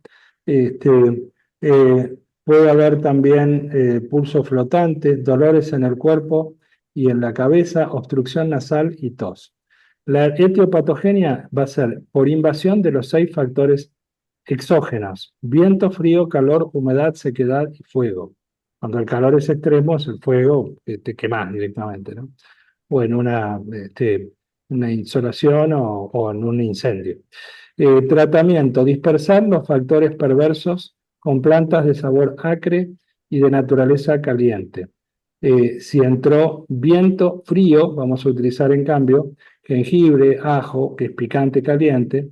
Puede haber también pulso flotante, dolores en el cuerpo y en la cabeza, obstrucción nasal y tos. La etiopatogenia va a ser por invasión de los 6 factores exógenos: viento, frío, calor, humedad, sequedad y fuego. Cuando el calor es extremo, es el fuego, te quemas directamente, ¿no? O en una insolación o en un incendio. Tratamiento: dispersar los factores perversos con plantas de sabor acre y de naturaleza caliente. Si entró viento frío, vamos a utilizar en cambio jengibre, ajo, que es picante caliente,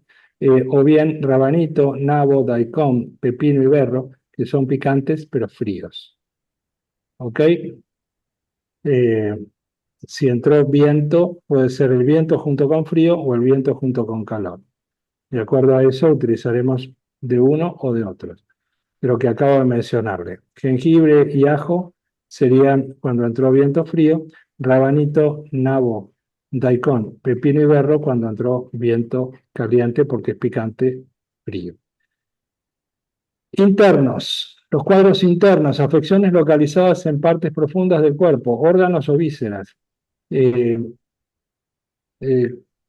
o bien rabanito, nabo, daikon, pepino y berro, que son picantes pero fríos. ¿Ok? Si entró viento, puede ser el viento junto con frío o el viento junto con calor. De acuerdo a eso, utilizaremos de uno o de otros. De lo que acabo de mencionarle. Jengibre y ajo serían cuando entró viento frío, rabanito, nabo, daikon, pepino y berro cuando entró viento caliente porque es picante frío. Internos. Los cuadros internos: afecciones localizadas en partes profundas del cuerpo, órganos o vísceras. Eh,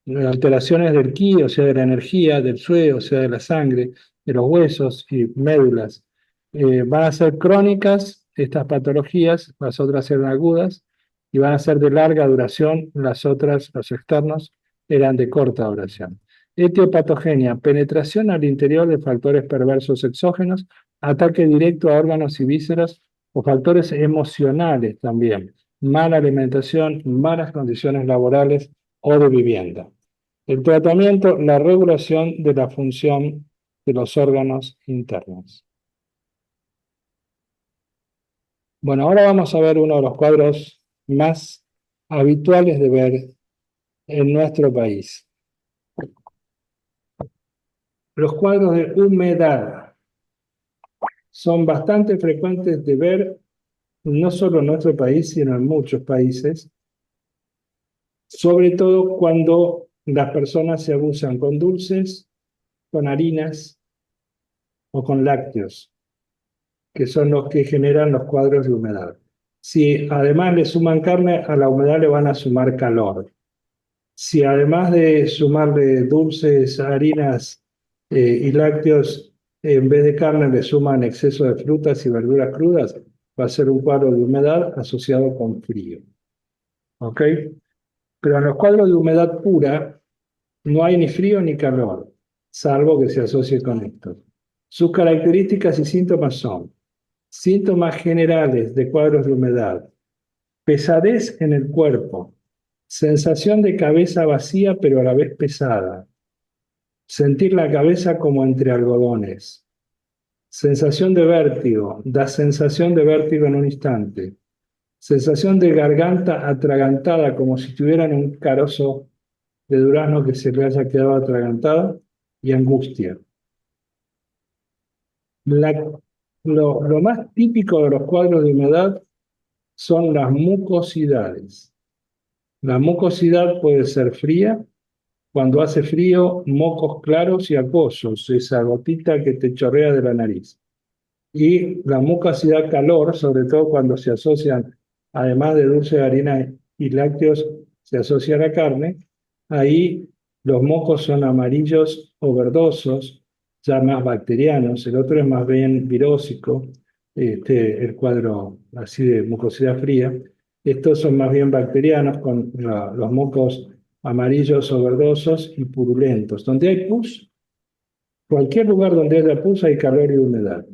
alteraciones del ki, o sea, de la energía, del sue, o sea, de la sangre, de los huesos y médulas. Van a ser crónicas estas patologías, las otras eran agudas, y van a ser de larga duración, las otras, los externos, eran de corta duración. Etiopatogenia: penetración al interior de factores perversos exógenos, ataque directo a órganos y vísceras, o factores emocionales también, mala alimentación, malas condiciones laborales o de vivienda. El tratamiento: la regulación de la función de los órganos internos. Bueno, ahora vamos a ver uno de los cuadros más habituales de ver en nuestro país. Los cuadros de humedad son bastante frecuentes de ver, no solo en nuestro país, sino en muchos países, sobre todo cuando las personas se abusan con dulces, con harinas o con lácteos, que son los que generan los cuadros de humedad. Si además le suman carne, a la humedad le van a sumar calor. Si además de sumarle dulces, harinas y lácteos, en vez de carne le suman exceso de frutas y verduras crudas, va a ser un cuadro de humedad asociado con frío. ¿Ok? Pero en los cuadros de humedad pura no hay ni frío ni calor, salvo que se asocie con esto. Sus características y síntomas son: síntomas generales de cuadros de humedad: pesadez en el cuerpo, sensación de cabeza vacía pero a la vez pesada, sentir la cabeza como entre algodones, sensación de vértigo, da sensación de vértigo en un instante, sensación de garganta atragantada como si tuvieran un carozo de durazno que se le haya quedado atragantada y angustia. Lo más típico de los cuadros de humedad son las mucosidades. La mucosidad puede ser fría. Cuando hace frío, mocos claros y acuosos, esa gotita que te chorrea de la nariz. Y la mucosidad calor, sobre todo cuando se asocian, además de dulce de harina y lácteos, se asocia a la carne. Ahí los mocos son amarillos o verdosos, ya más bacterianos. El otro es más bien virósico, el cuadro así de mucosidad fría. Estos son más bien bacterianos, con los mocos amarillos o verdosos y purulentos. Donde hay pus, cualquier lugar donde haya pus hay calor y humedad.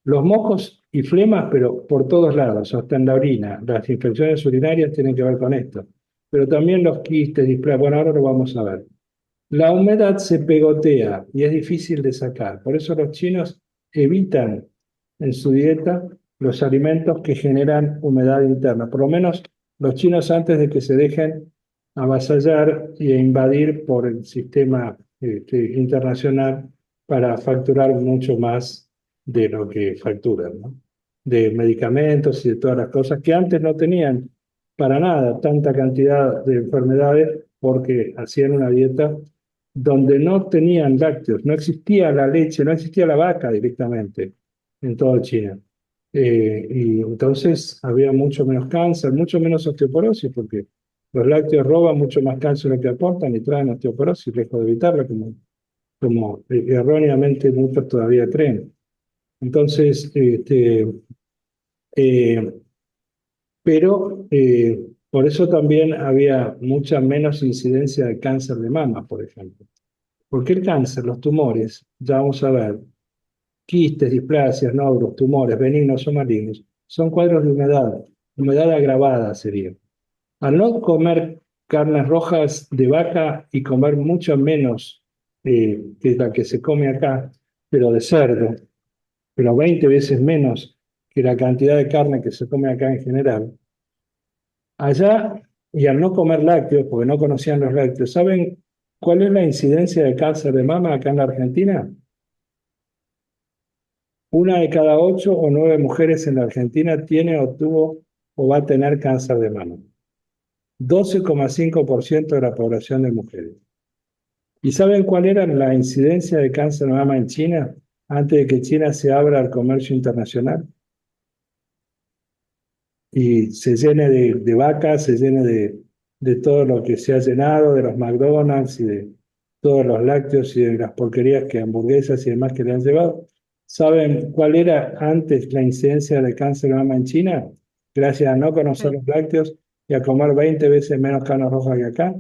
Los mocos y flemas, pero por todos lados, hasta en la orina. Las infecciones urinarias tienen que ver con esto. Pero también los quistes, displasias. Bueno, ahora lo vamos a ver. La humedad se pegotea y es difícil de sacar. Por eso los chinos evitan en su dieta los alimentos que generan humedad interna. Por lo menos los chinos antes de que se dejen avasallar e invadir por el sistema internacional para facturar mucho más de lo que facturan, ¿no? De medicamentos y de todas las cosas que antes no tenían para nada tanta cantidad de enfermedades porque hacían una dieta donde no tenían lácteos, no existía la leche, no existía la vaca directamente en toda China. Y entonces había mucho menos cáncer, mucho menos osteoporosis, porque los lácteos roban mucho más cáncer de lo que aportan y traen osteoporosis, lejos de evitarla, como erróneamente muchos todavía creen. Entonces, pero por eso también había mucha menos incidencia de cáncer de mama, por ejemplo. Porque el cáncer, los tumores, ya vamos a ver, quistes, displasias, nódulos, tumores, benignos o malignos, son cuadros de humedad agravada sería. Al no comer carnes rojas de vaca y comer mucho menos que la que se come acá, pero de cerdo, pero 20 veces menos que la cantidad de carne que se come acá en general, allá, y al no comer lácteos, porque no conocían los lácteos, ¿saben cuál es la incidencia de cáncer de mama acá en la Argentina? 1 de cada 8 o 9 mujeres en la Argentina tiene o tuvo o va a tener cáncer de mama. 12,5% de la población de mujeres. ¿Y saben cuál era la incidencia de cáncer de mama en China antes de que China se abra al comercio internacional? Y se llene de vacas, se llene de todo lo que se ha llenado, de los McDonald's y de todos los lácteos y de las porquerías que hamburguesas y demás que le han llevado. ¿Saben cuál era antes la incidencia de cáncer de mama en China? Gracias a no conocer los lácteos y a comer 20 veces menos carne roja que acá.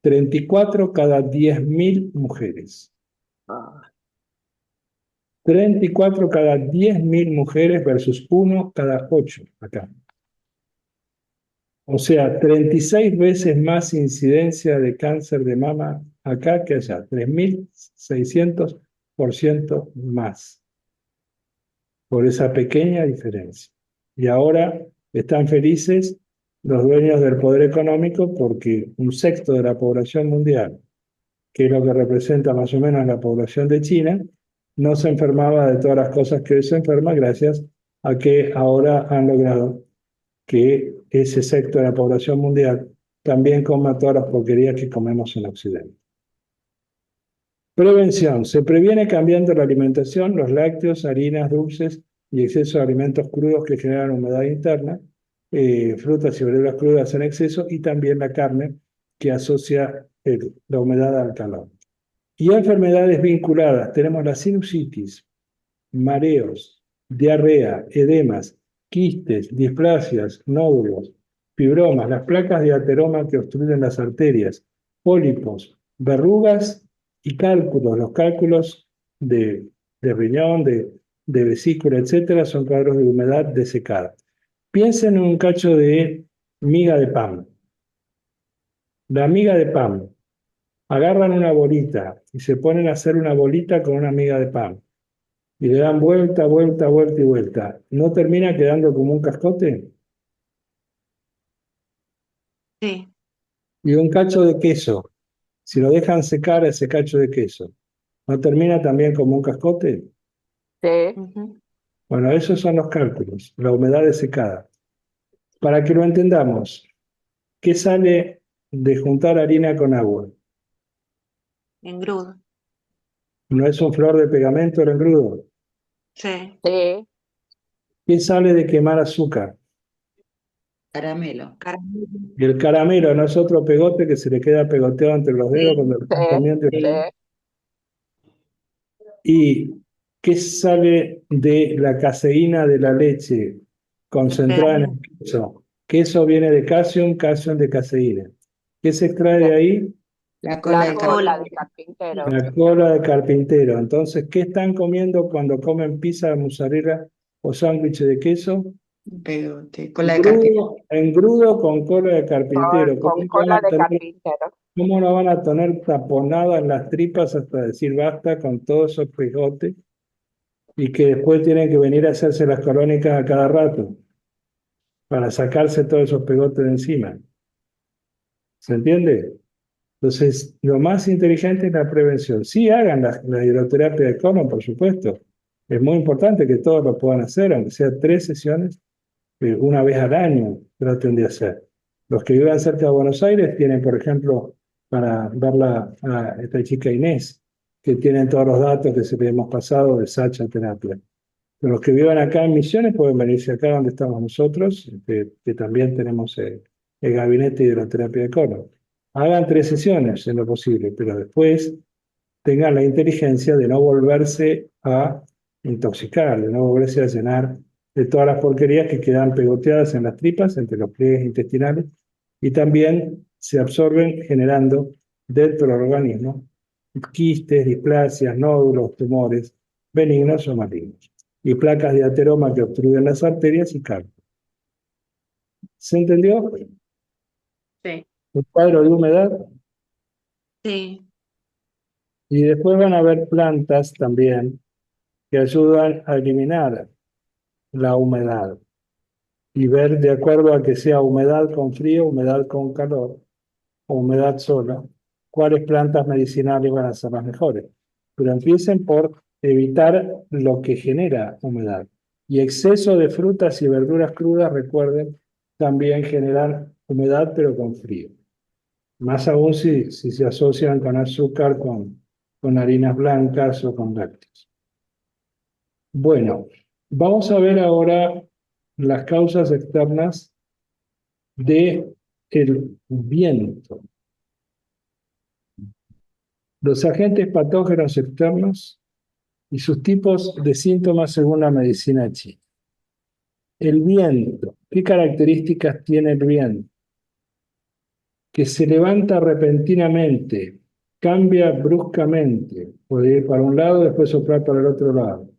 34 cada 10.000 mujeres. 34 cada 10.000 mujeres versus 1 cada 8 acá. O sea, 36 veces más incidencia de cáncer de mama acá que allá. 3.600% más. Por esa pequeña diferencia. Y ahora están felices los dueños del poder económico porque 1/6 de la población mundial, que es lo que representa más o menos la población de China, no se enfermaba de todas las cosas que hoy se enferma gracias a que ahora han logrado que ese sector de la población mundial también coma todas las porquerías que comemos en Occidente. Prevención. Se previene cambiando la alimentación, los lácteos, harinas, dulces y exceso de alimentos crudos que generan humedad interna, frutas y verduras crudas en exceso y también la carne que asocia la humedad al calor. Y enfermedades vinculadas. Tenemos la sinusitis, mareos, diarrea, edemas, quistes, displasias, nódulos, fibromas, las placas de ateroma que obstruyen las arterias, pólipos, verrugas y cálculos. Los cálculos de riñón, de vesícula, etcétera, son cuadros de humedad desecada. Piensen en un cacho de miga de pan. La miga de pan. Agarran una bolita y se ponen a hacer una bolita con una miga de pan. Y le dan vuelta, vuelta, vuelta y vuelta. ¿No termina quedando como un cascote? Sí. Y un cacho de queso. Si lo dejan secar ese cacho de queso, ¿no termina también como un cascote? Sí, Ujú. Bueno, esos son los cálculos, la humedad de secada. Para que lo entendamos, ¿qué sale de juntar harina con agua? Engrudo. ¿No es un flor de pegamento el engrudo? Sí. sí, ¿Qué sale de quemar azúcar? Caramelo. Caramelo. Y el caramelo no es otro pegote que se le queda pegoteado entre los dedos Sí, cuando lo están sí, comiendo. sí. ¿Y qué sale de la caseína de la leche concentrada en el queso? Queso viene de calcium, calcium de caseína. ¿Qué se extrae de ahí? La cola La de cola carne. de carpintero. La cola de carpintero. Entonces, ¿qué están comiendo cuando comen pizza, mozzarella o sándwich de queso? Pegote. Cola de carne. Engrudo con cola de carpintero. Con cola de carpintero. ¿Cómo no van a tener taponadas las tripas hasta decir basta con todos esos pegotes? Y que después tienen que venir a hacerse las colónicas a cada rato para sacarse todos esos pegotes de encima. ¿Se entiende? Entonces, lo más inteligente es la prevención. Sí, hagan la hidroterapia de colon, por supuesto. Es muy importante que todos lo puedan hacer, aunque sea 3 sesiones, una vez al año traten de hacer. Los que vivan cerca de Buenos Aires tienen, por ejemplo, para verla a esta chica Inés, que tienen todos los datos que se le hemos pasado de Sacha Terapia. Pero los que vivan acá en Misiones pueden venirse acá donde estamos nosotros, que también tenemos el gabinete de hidroterapia de colon. Hagan 3 sesiones en lo posible, pero después tengan la inteligencia de no volverse a intoxicar, de no volverse a llenar de todas las porquerías que quedan pegoteadas en las tripas, entre los pliegues intestinales, y también se absorben generando dentro del organismo quistes, displasias, nódulos, tumores, benignos o malignos, y placas de ateroma que obstruyen las arterias y cálculos. ¿Se entendió? Sí. Un cuadro de humedad. Sí. Y después van a haber plantas también que ayudan a eliminar la humedad y ver de acuerdo a que sea humedad con frío, humedad con calor o humedad sola, cuáles plantas medicinales van a ser las mejores. Pero empiecen por evitar lo que genera humedad. Y exceso de frutas y verduras crudas, recuerden, también generan humedad pero con frío. Más aún si se asocian con azúcar, con harinas blancas o con lácteos. Bueno, vamos a ver ahora las causas externas del viento. Los agentes patógenos externos y sus tipos de síntomas según la medicina china. El viento. ¿Qué características tiene el viento? Que se levanta repentinamente, cambia bruscamente, puede ir para un lado, después soplar para el otro lado.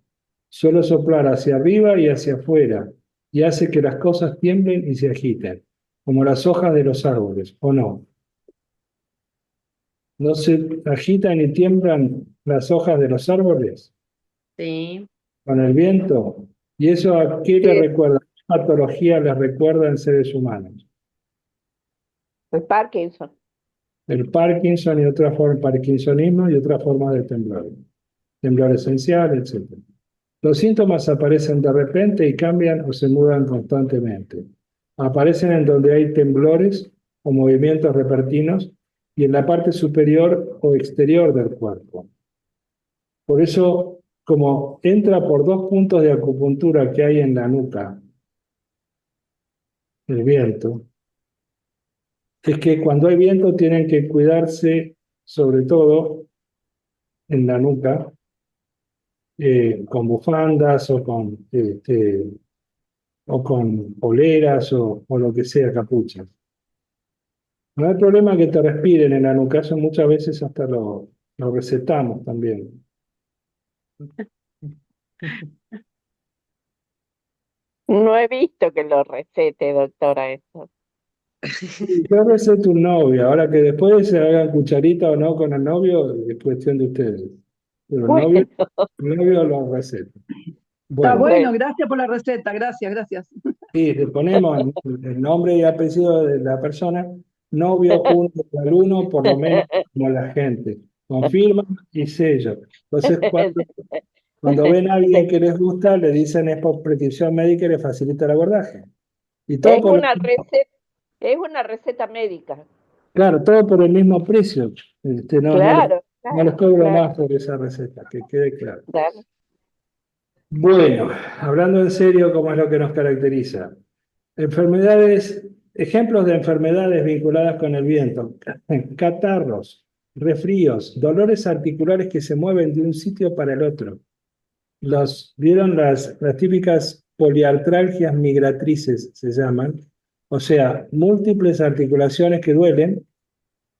Suele soplar hacia arriba y hacia afuera, y hace que las cosas tiemblen y se agiten, como las hojas de los árboles, ¿o no? ¿No se agitan y tiemblan las hojas de los árboles Sí. con el viento? ¿Y eso a qué le Sí. recuerda? ¿Qué patología les recuerda en seres humanos? El Parkinson. El Parkinson y otra forma, parkinsonismo y otras formas de temblor esencial, etc. Los síntomas aparecen de repente y cambian o se mudan constantemente. Aparecen en donde hay temblores o movimientos repentinos y en la parte superior o exterior del cuerpo. Por eso, como entra por 2 puntos de acupuntura que hay en la nuca, el viento, es que cuando hay viento tienen que cuidarse, sobre todo en la nuca, con bufandas o con poleras o lo que sea, capuchas. No hay problema que te respiren en la nuca, eso muchas veces hasta lo recetamos también. No he visto que lo recete, doctora, eso. Yo receto un novio, ahora que después se hagan cucharita o no con el novio, es cuestión de ustedes. Pero Bueno, el novio lo receta. Está Bueno, bueno, gracias por la receta, gracias, gracias. sí, le ponemos el nombre y apellido de la persona no vio juntos al uno, por lo menos como la gente. Confirman y sello. Entonces, cuando ven a alguien que les gusta, le dicen es por prescripción médica y le facilita el abordaje. Y todo Es por una receta, es una receta médica. claro, todo por el mismo precio. Claro, No les claro, cobro claro, más por esa receta, que quede claro. claro. Bueno, hablando en serio, ¿cómo es lo que nos caracteriza? Enfermedades, ejemplos de enfermedades vinculadas con el viento: catarros, resfríos, dolores articulares que se mueven de un sitio para el otro. ¿Vieron las típicas poliartralgias migratrices, se llaman? O sea, múltiples articulaciones que duelen,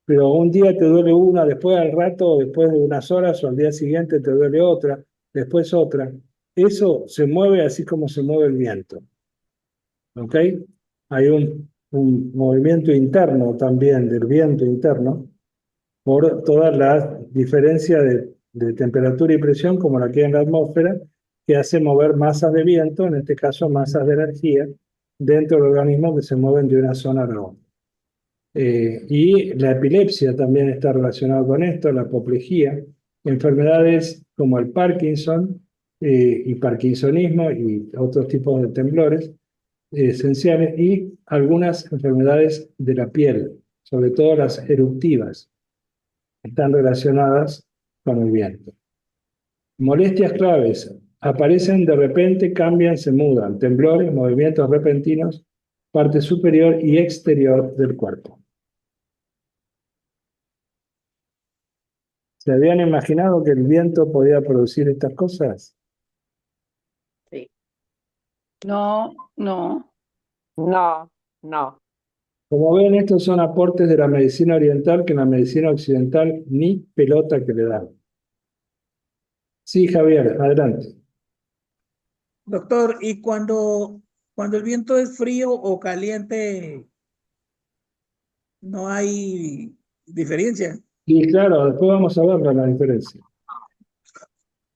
pero un día te duele una, después al rato, después de unas horas o al día siguiente te duele otra, después otra. Eso se mueve así como se mueve el viento. ¿Ok? Hay un movimiento interno también del viento interno por todas las diferencias de temperatura y presión como la que hay en la atmósfera, que hace mover masas de viento, en este caso masas de energía, dentro del organismo que se mueven de una zona a la otra. Y la epilepsia también está relacionada con esto, la apoplejía, enfermedades como el Parkinson y parkinsonismo y otros tipos de temblores esenciales, y algunas enfermedades de la piel, sobre todo las eruptivas, están relacionadas con el viento. Molestias claves: aparecen de repente, cambian, se mudan, temblores, movimientos repentinos, parte superior y exterior del cuerpo. ¿Se habían imaginado que el viento podía producir estas cosas? Sí. No, no. No, no. Como ven, estos son aportes de la medicina oriental que en la medicina occidental ni pelota que le dan. Sí, Javier, adelante. Doctor, ¿y cuando el viento es frío o caliente, no hay diferencia? Y claro, después vamos a ver la diferencia.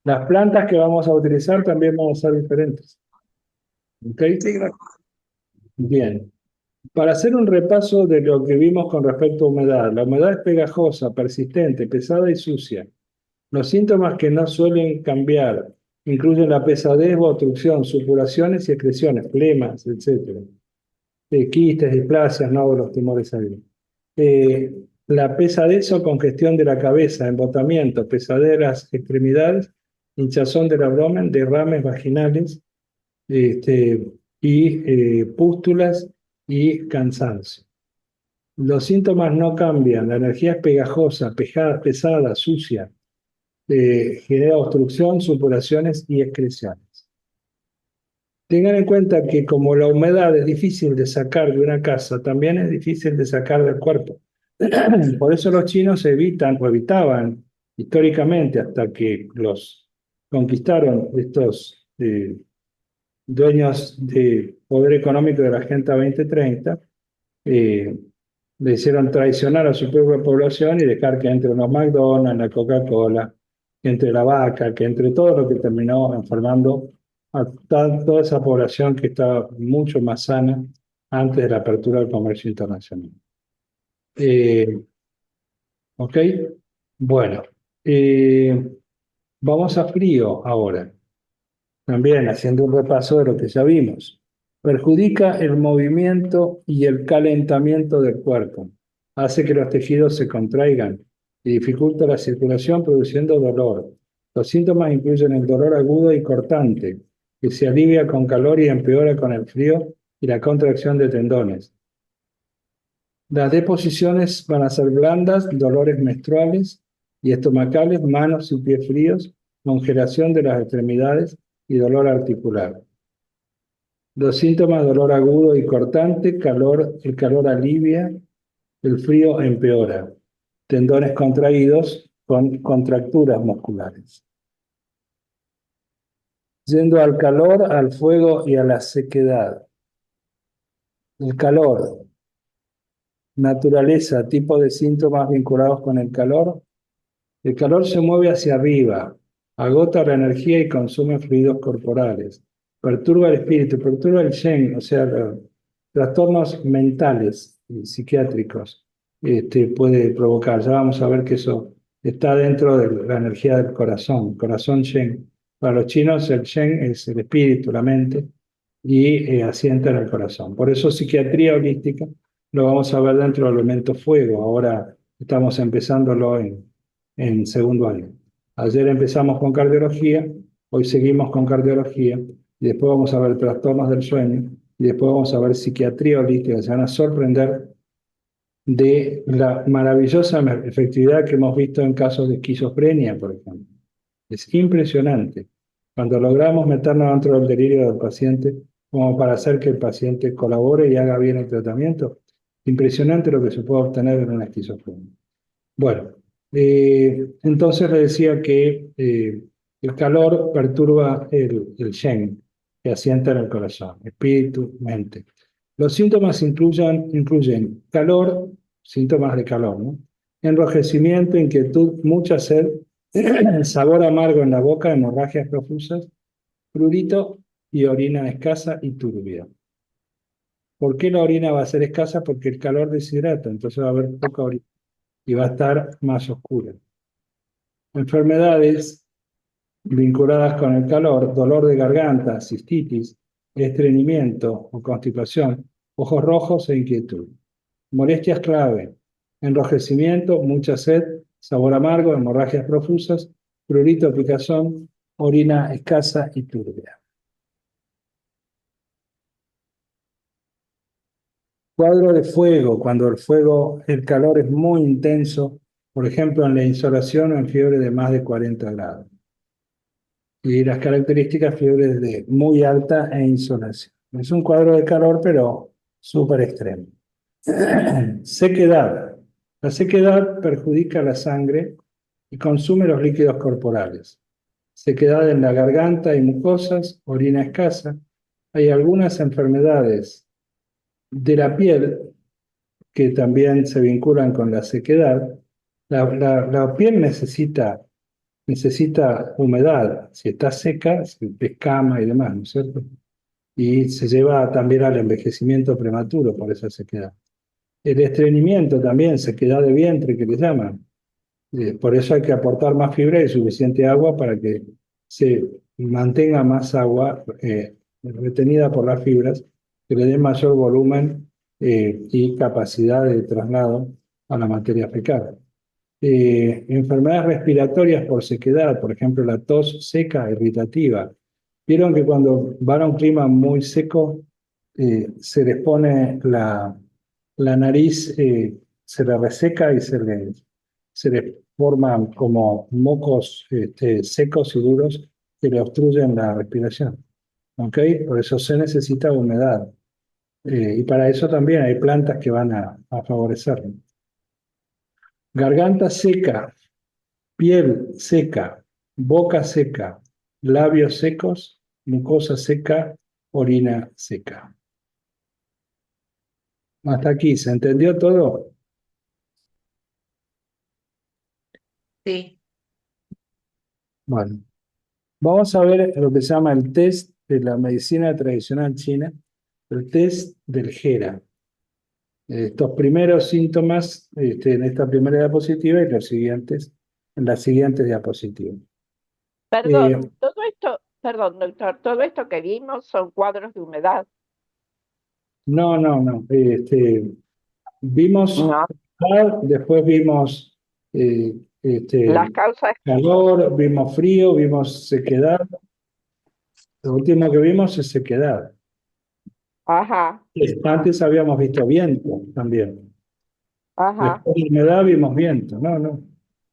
Las plantas que vamos a utilizar también van a ser diferentes. ¿Ok? Sí, gracias. Bien. Para hacer un repaso de lo que vimos con respecto a humedad: la humedad es pegajosa, persistente, pesada y sucia. Los síntomas que no suelen cambiar incluyen la pesadez o obstrucción, supuraciones y excreciones, flemas, etc. Quistes, displasias, nódulos, tumores ahí. La pesadez o congestión de la cabeza, embotamiento, pesadez de las extremidades, hinchazón del abdomen, derrames vaginales, este, y pústulas y cansancio. Los síntomas no cambian, la energía es pegajosa, pesada, sucia, genera obstrucción, supuraciones y excreciones. Tengan en cuenta que como la humedad es difícil de sacar de una casa, también es difícil de sacar del cuerpo. Por eso los chinos evitan o evitaban históricamente, hasta que los conquistaron estos dueños de poder económico de la Agenda 2030, le hicieron traicionar a su propia población y dejar que entre los McDonald's, la Coca-Cola, que entre la vaca, que entre todo lo que terminó enfermando a toda esa población que estaba mucho más sana antes de la apertura del comercio internacional. ¿Ok? Bueno, vamos a frío ahora. También haciendo un repaso de lo que ya vimos. Perjudica el movimiento y el calentamiento del cuerpo. Hace que los tejidos se contraigan y dificulta la circulación, produciendo dolor. Los síntomas incluyen el dolor agudo y cortante, que se alivia con calor y empeora con el frío y la contracción de tendones. Las deposiciones van a ser blandas, dolores menstruales y estomacales, manos y pies fríos, congelación de las extremidades y dolor articular. Los síntomas: dolor agudo y cortante, el calor alivia, el frío empeora, tendones contraídos con contracturas musculares. Yendo al calor, al fuego y a la sequedad. El calor: naturaleza, tipo de síntomas vinculados con el calor. El calor se mueve hacia arriba, agota la energía y consume fluidos corporales. Perturba el espíritu, perturba el Shen, o sea, los trastornos mentales y psiquiátricos. puede provocar. Ya vamos a ver que eso está dentro de la energía del corazón Shen. Para los chinos el Shen es el espíritu, la mente, y asienta en el corazón. Por eso psiquiatría holística lo vamos a ver dentro del elemento fuego. Ahora estamos empezándolo en segundo año. Ayer empezamos con cardiología, hoy seguimos con cardiología, y después vamos a ver trastornos del sueño, y después vamos a ver psiquiatría holística. Se van a sorprender de la maravillosa efectividad que hemos visto en casos de esquizofrenia, por ejemplo. Es impresionante. Cuando logramos meternos dentro del delirio del paciente, como para hacer que el paciente colabore y haga bien el tratamiento, impresionante lo que se puede obtener en una esquizofrenia. Bueno, entonces le decía que el calor perturba el Shen, que asienta en el corazón, espíritu, mente. Los síntomas incluyen calor, síntomas de calor, ¿no? Enrojecimiento, inquietud, mucha sed, sabor amargo en la boca, hemorragias profusas, prurito y orina escasa y turbia. ¿Por qué la orina va a ser escasa? Porque el calor deshidrata, entonces va a haber poca orina y va a estar más oscura. Enfermedades vinculadas con el calor, dolor de garganta, cistitis, estreñimiento o constipación, ojos rojos e inquietud. Molestias clave, enrojecimiento, mucha sed, sabor amargo, hemorragias profusas, prurito, picazón, orina escasa y turbia. Cuadro de fuego, cuando el calor es muy intenso, por ejemplo en la insolación o en fiebre de más de 40 grados. Y las características, fiebre de muy alta e insolación. Es un cuadro de calor, pero súper extremo. Sequedad. La sequedad perjudica la sangre y consume los líquidos corporales. Sequedad en la garganta y mucosas, orina escasa. Hay algunas enfermedades de la piel que también se vinculan con la sequedad. La piel necesita humedad. Si está seca, se escama y demás, ¿no es cierto? Y se lleva también al envejecimiento prematuro por esa sequedad. El estreñimiento también, sequedad de vientre que le llaman. Por eso hay que aportar más fibra y suficiente agua para que se mantenga más agua retenida por las fibras, que le den mayor volumen y capacidad de traslado a la materia fecal. Enfermedades respiratorias por sequedad, por ejemplo la tos seca irritativa. Vieron que cuando van a un clima muy seco, se les pone la nariz, se le reseca y se les forman como mocos secos y duros que le obstruyen la respiración. ¿Ok? Por eso se necesita humedad. Y para eso también hay plantas que van a favorecerlo. Garganta seca, piel seca, boca seca, labios secos, mucosa seca, orina seca. Hasta aquí, ¿se entendió todo? Sí. Bueno, vamos a ver lo que se llama el test de la medicina tradicional china, el test del HERA. Estos primeros síntomas en esta primera diapositiva y los siguientes en las siguientes diapositivas. Perdón, perdón, doctor, todo esto que vimos son cuadros de humedad. No. Vimos No, después vimos las causas, calor, vimos frío, vimos sequedad. Lo último que vimos es sequedad. ajá, Antes habíamos visto viento también. ajá, Después de humedad vimos viento. No.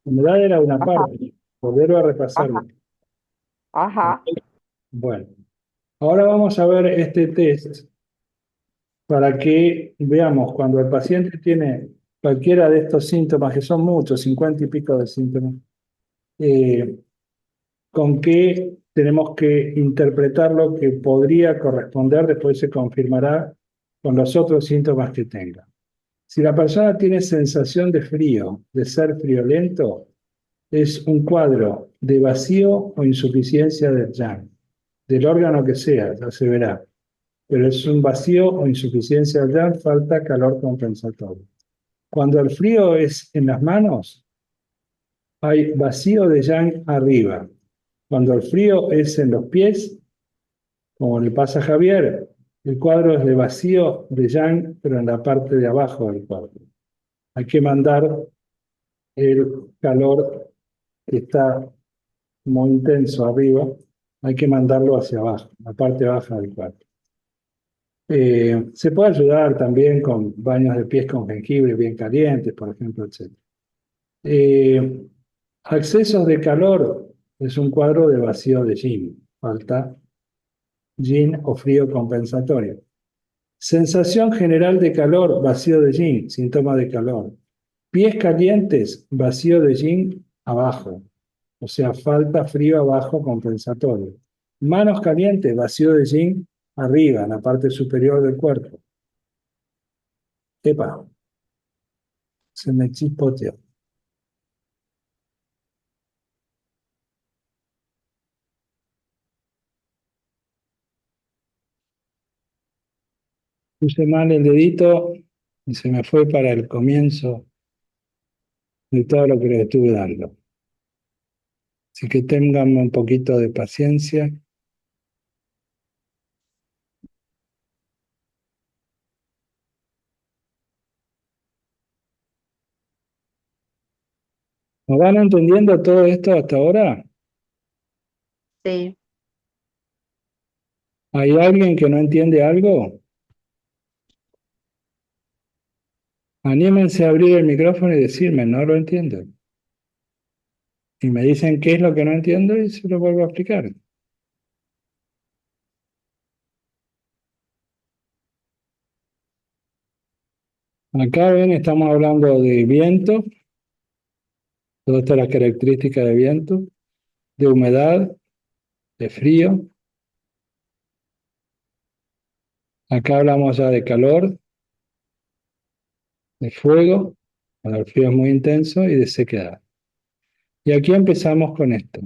Humedad era una ajá, parte. Volverlo a repasarlo. ajá, Bueno, ahora vamos a ver este test para que veamos cuando el paciente tiene cualquiera de estos síntomas, que son muchos, 50 y pico de síntomas, con qué tenemos que interpretar lo que podría corresponder, después se confirmará con los otros síntomas que tenga. Si la persona tiene sensación de frío, de ser friolento, es un cuadro de vacío o insuficiencia del yang, del órgano que sea, ya se verá. Pero es un vacío o insuficiencia del yang, falta calor compensatorio. Cuando el frío es en las manos, hay vacío de yang arriba. Cuando el frío es en los pies, como le pasa a Javier, el cuadro es de vacío de yang, pero en la parte de abajo del cuadro. Hay que mandar el calor que está muy intenso arriba, hay que mandarlo hacia abajo, la parte baja del cuadro. Se puede ayudar también con baños de pies con jengibre bien calientes, por ejemplo, etc. Accesos de calor es un cuadro de vacío de yin, falta yin o frío compensatorio. Sensación general de calor, vacío de yin, síntoma de calor. Pies calientes, vacío de yin abajo, o sea, falta frío abajo compensatorio. Manos calientes, vacío de yin arriba, en la parte superior del cuerpo. Epa, se me chispoteó. Puse mal el dedito y se me fue para el comienzo de todo lo que les estuve dando. Así que tengan un poquito de paciencia. ¿Nos van entendiendo todo esto hasta ahora? Sí. ¿Hay alguien que no entiende algo? Anímense a abrir el micrófono y decirme, no lo entiendo. Y me dicen qué es lo que no entiendo y se lo vuelvo a explicar. Acá ven, estamos hablando de viento, todas estas las características de viento, de humedad, de frío. Acá hablamos ya de calor, de fuego, cuando el frío es muy intenso, y de sequedad. Y aquí empezamos con esto.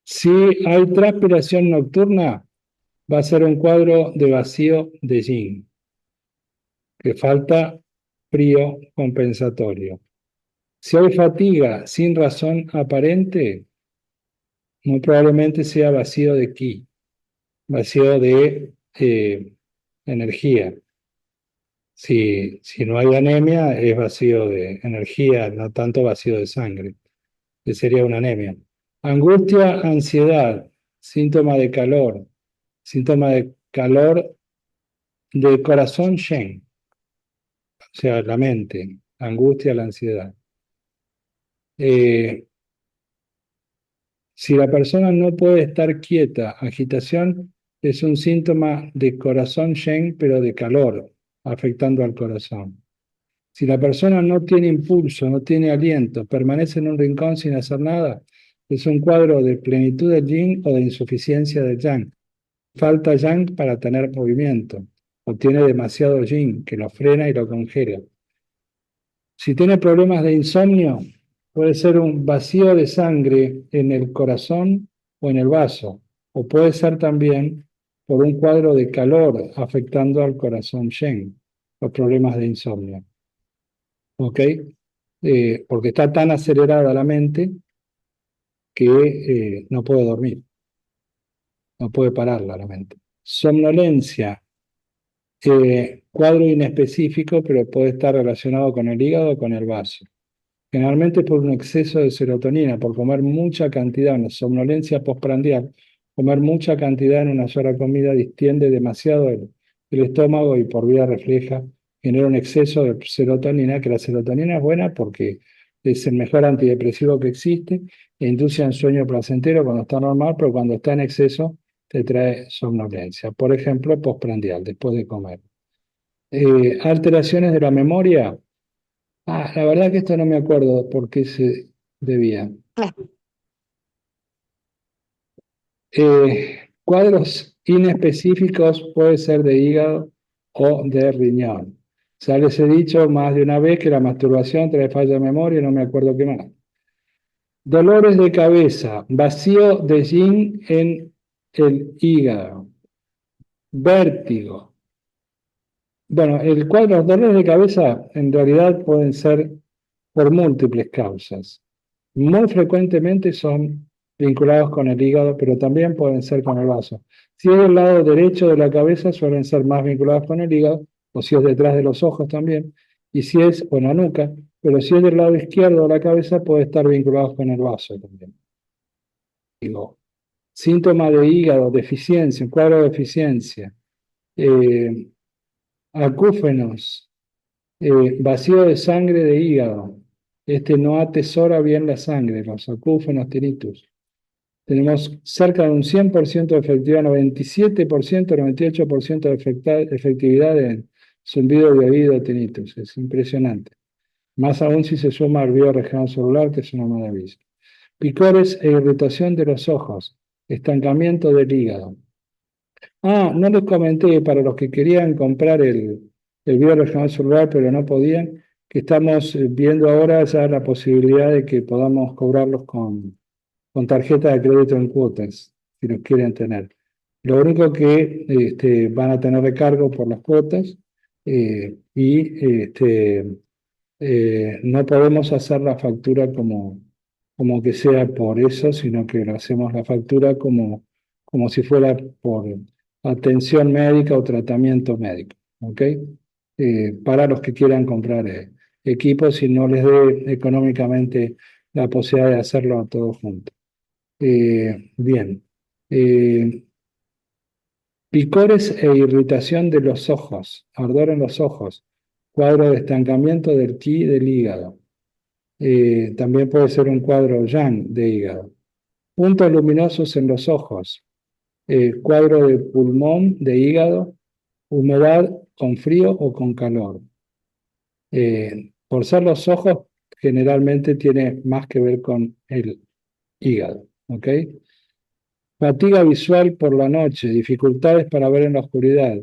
Si hay transpiración nocturna, va a ser un cuadro de vacío de yin, que falta frío compensatorio. Si hay fatiga sin razón aparente, muy probablemente sea vacío de ki, vacío de energía. Si no hay anemia, es vacío de energía, no tanto vacío de sangre, que sería una anemia. Angustia, ansiedad, síntoma de calor del corazón Shen, o sea, la mente, angustia, la ansiedad. Si la persona no puede estar quieta, agitación es un síntoma de corazón Shen, pero de calor, afectando al corazón. Si la persona no tiene impulso, no tiene aliento, permanece en un rincón sin hacer nada, es un cuadro de plenitud del yin o de insuficiencia del yang. Falta yang para tener movimiento, o tiene demasiado yin que lo frena y lo congela. Si tiene problemas de insomnio, puede ser un vacío de sangre en el corazón o en el vaso, o puede ser también por un cuadro de calor afectando al corazón Shen, los problemas de insomnio. ¿Ok? Porque está tan acelerada la mente que no puede dormir, no puede pararla la mente. Somnolencia, cuadro inespecífico, pero puede estar relacionado con el hígado o con el vaso. Generalmente es por un exceso de serotonina, por comer mucha cantidad, una somnolencia postprandial, comer mucha cantidad en una sola comida distiende demasiado el estómago y por vía refleja genera un exceso de serotonina, que la serotonina es buena porque es el mejor antidepresivo que existe e induce a un sueño placentero cuando está normal, pero cuando está en exceso te trae somnolencia. Por ejemplo, postprandial, después de comer. Alteraciones de la memoria. La verdad que esto no me acuerdo por qué se debía. Cuadros inespecíficos puede ser de hígado o de riñón. Ya les he dicho más de una vez que la masturbación trae falla de memoria y no me acuerdo qué más. Dolores de cabeza, vacío de yin en el hígado. vértigo. Bueno, los dolores de cabeza en realidad pueden ser por múltiples causas. Muy frecuentemente son vinculados con el hígado, pero también pueden ser con el vaso. Si es del lado derecho de la cabeza, suelen ser más vinculados con el hígado, o si es detrás de los ojos también, y si es, o en la nuca, pero si es del lado izquierdo de la cabeza, puede estar vinculados con el vaso también. Digo, síntoma de hígado, deficiencia, un cuadro de deficiencia, acúfenos, vacío de sangre de hígado. Este no atesora bien la sangre, los acúfenos, tinnitus. Tenemos cerca de un 100% de efectividad, 97%, 98% de efectividad en zumbido de oído, tinnitus. Es impresionante. Más aún si se suma al bioresonancia celular, que es una maravilla. Picores e irritación de los ojos, estancamiento del hígado. No les comenté, para los que querían comprar el bioresonancia celular, pero no podían, que estamos viendo ahora ya la posibilidad de que podamos cobrarlos con tarjeta de crédito en cuotas, si los quieren tener. Lo único que van a tener recargo por las cuotas no podemos hacer la factura como que sea por eso, sino que lo hacemos la factura como si fuera por atención médica o tratamiento médico, ¿ok? Para los que quieran comprar equipos y no les dé económicamente la posibilidad de hacerlo todo junto. Bien. Picores e irritación de los ojos, ardor en los ojos, cuadro de estancamiento del qi del hígado. También puede ser un cuadro yang de hígado. Puntos luminosos en los ojos, cuadro de pulmón, de hígado, humedad con frío o con calor. Por ser los ojos, generalmente tiene más que ver con el hígado, ¿ok? Fatiga visual por la noche, dificultades para ver en la oscuridad,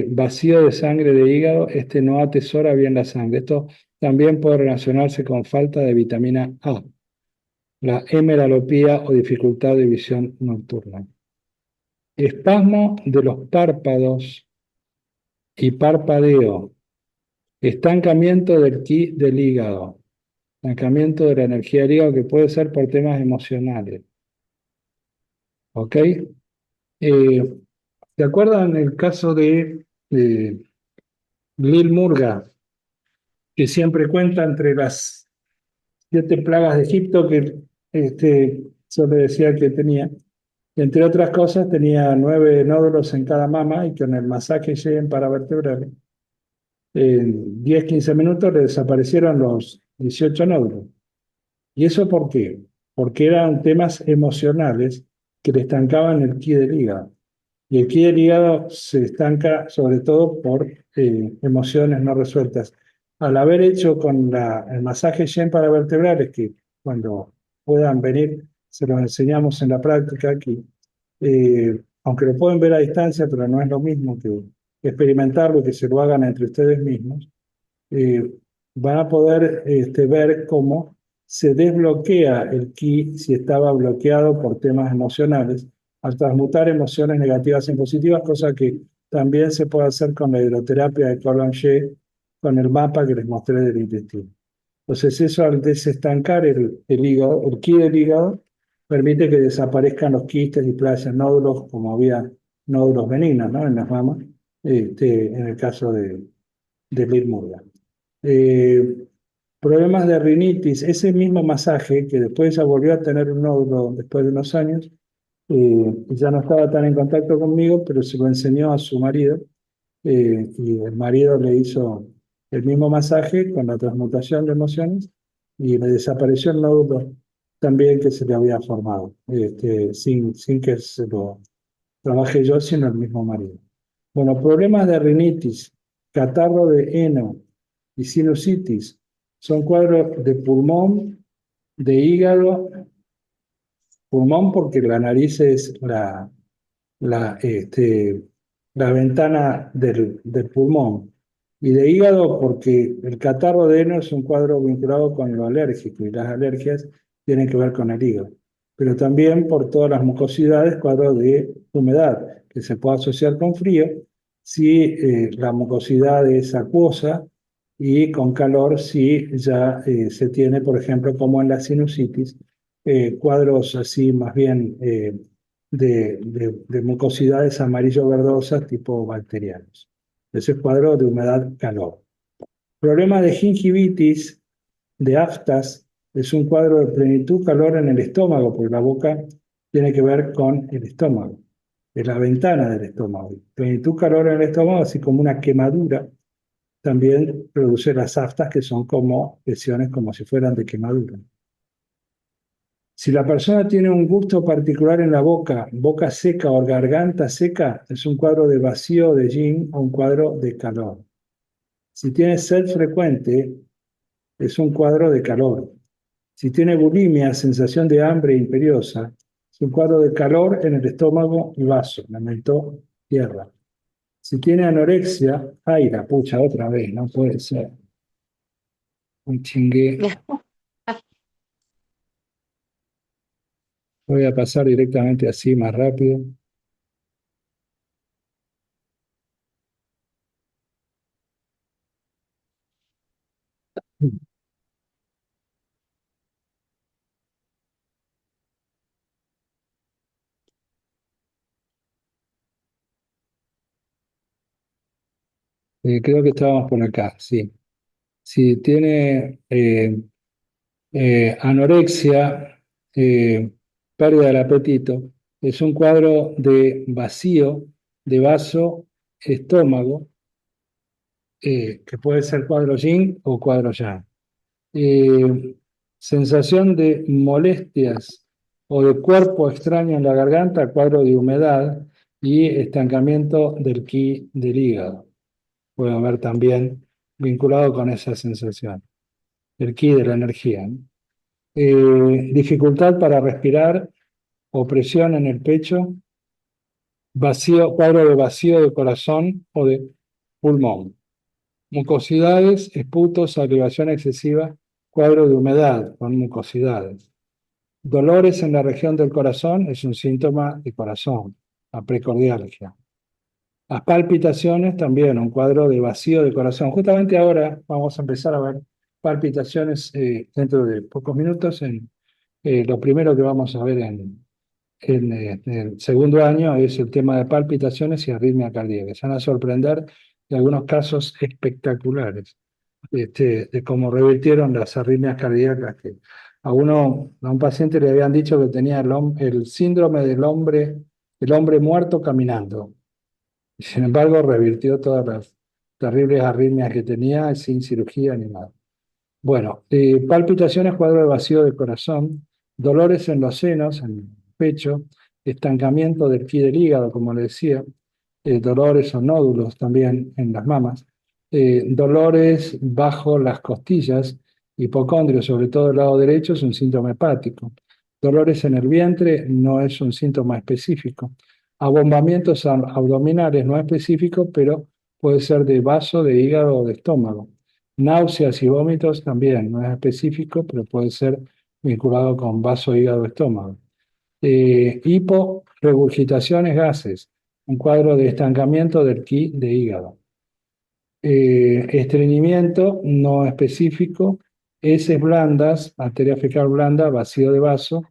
vacío de sangre de hígado, no atesora bien la sangre. Esto también puede relacionarse con falta de vitamina A, la hemeralopía o dificultad de visión nocturna. Espasmo de los párpados y parpadeo, estancamiento del qi del hígado, estancamiento de la energía del hígado que puede ser por temas emocionales. ¿Ok? ¿Se acuerdan el caso de Lil Murga, que siempre cuenta entre las 7 plagas de Egipto que yo le decía que tenía? Entre otras cosas, tenía 9 nódulos en cada mama y con el masaje lleguen para vertebrales. En 10-15 minutos le desaparecieron los 18 nódulos. ¿Y eso por qué? Porque eran temas emocionales que le estancaban el qi del hígado. Y el qi del hígado se estanca sobre todo por emociones no resueltas. Al haber hecho con el masaje Shen para vertebrales, que cuando puedan venir se los enseñamos en la práctica aquí, aunque lo pueden ver a distancia, pero no es lo mismo que experimentarlo, que se lo hagan entre ustedes mismos, van a poder ver cómo se desbloquea el qi si estaba bloqueado por temas emocionales, al transmutar emociones negativas en positivas, cosa que también se puede hacer con la hidroterapia de Collange, con el mapa que les mostré del intestino. Entonces eso, al desestancar el hígado, el qi del hígado, permite que desaparezcan los quistes, displasias, nódulos, como había nódulos benignos, ¿no?, en las mamas, en el caso de Lil Murga. Problemas de rinitis, ese mismo masaje, que después ya volvió a tener un nódulo después de unos años, ya no estaba tan en contacto conmigo, pero se lo enseñó a su marido, y el marido le hizo el mismo masaje con la transmutación de emociones y le desapareció el nódulo también que se le había formado, sin que se lo trabaje yo, sino el mismo marido. Bueno, problemas de rinitis, catarro de heno y sinusitis son cuadros de pulmón, de hígado, pulmón porque la nariz es la ventana del pulmón, y de hígado porque el catarro de heno es un cuadro vinculado con lo alérgico y las alergias tienen que ver con el hígado, pero también por todas las mucosidades, cuadro de humedad. que se puede asociar con frío, si la mucosidad es acuosa, y con calor si ya se tiene, por ejemplo, como en la sinusitis, cuadros así más bien de mucosidades amarillo-verdosas tipo bacterianos. Ese es cuadro de humedad-calor. Problema de gingivitis, de aftas, es un cuadro de plenitud-calor en el estómago, porque la boca tiene que ver con el estómago, es la ventana del estómago. Plenitud-calor en el estómago, así como una quemadura, también produce las aftas, que son como lesiones como si fueran de quemadura. Si la persona tiene un gusto particular en la boca, boca seca o garganta seca, es un cuadro de vacío de yin o un cuadro de calor. Si tiene sed frecuente, es un cuadro de calor. Si tiene bulimia, sensación de hambre imperiosa, es un cuadro de calor en el estómago y vaso, lamentó tierra. Si tiene anorexia, ay, la pucha, otra vez, no puede ser. Un chingue. Voy a pasar directamente así más rápido. Creo que estábamos por acá, sí. Si tiene anorexia, pérdida del apetito, es un cuadro de vacío, de vaso, estómago, que puede ser cuadro yin o cuadro yang. Sensación de molestias o de cuerpo extraño en la garganta, cuadro de humedad y estancamiento del ki del hígado. Puede haber también vinculado con esa sensación, el ki de la energía, ¿no? Dificultad para respirar, opresión en el pecho, vacío, cuadro de vacío de corazón o de pulmón. Mucosidades, esputos, salivación excesiva, cuadro de humedad con mucosidades. Dolores en la región del corazón es un síntoma de corazón, la precordialgia. Las palpitaciones también, un cuadro de vacío de corazón. Justamente ahora vamos a empezar a ver palpitaciones dentro de pocos minutos. Lo primero que vamos a ver en el segundo año es el tema de palpitaciones y arritmia cardíaca. Se van a sorprender de algunos casos espectaculares de cómo revirtieron las arritmias cardíacas. Que a un paciente le habían dicho que tenía el síndrome del hombre muerto caminando. Sin embargo, revirtió todas las terribles arritmias que tenía sin cirugía ni nada. Bueno, palpitaciones, cuadro de vacío del corazón, dolores en los senos, en el pecho, estancamiento del ki del hígado, como le decía, dolores o nódulos también en las mamas, dolores bajo las costillas, hipocondrio, sobre todo el lado derecho, es un síntoma hepático. Dolores en el vientre no es un síntoma específico. Abombamientos abdominales no es específico, pero puede ser de vaso, de hígado o de estómago. Náuseas y vómitos también no es específico, pero puede ser vinculado con vaso, hígado, estómago. Regurgitaciones, gases, un cuadro de estancamiento del ki de hígado. Estreñimiento no específico, heces blandas, arteria fecal blanda, vacío de vaso,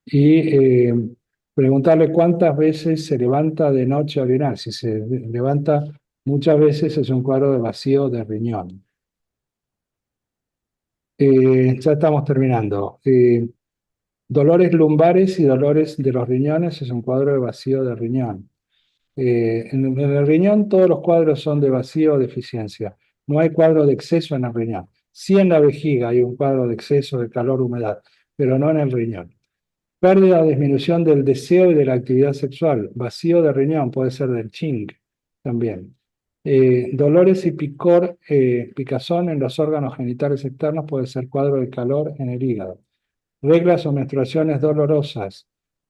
y preguntarle cuántas veces se levanta de noche a orinar. Si se levanta muchas veces es un cuadro de vacío de riñón. Ya estamos terminando. Dolores lumbares y dolores de los riñones es un cuadro de vacío de riñón. En el riñón todos los cuadros son de vacío o deficiencia. No hay cuadro de exceso en el riñón. Sí en la vejiga hay un cuadro de exceso de calor, humedad, pero no en el riñón. Pérdida o disminución del deseo y de la actividad sexual. Vacío de riñón puede ser del ching también. Dolores y picazón en los órganos genitales externos puede ser cuadro de calor en el hígado. Reglas o menstruaciones dolorosas,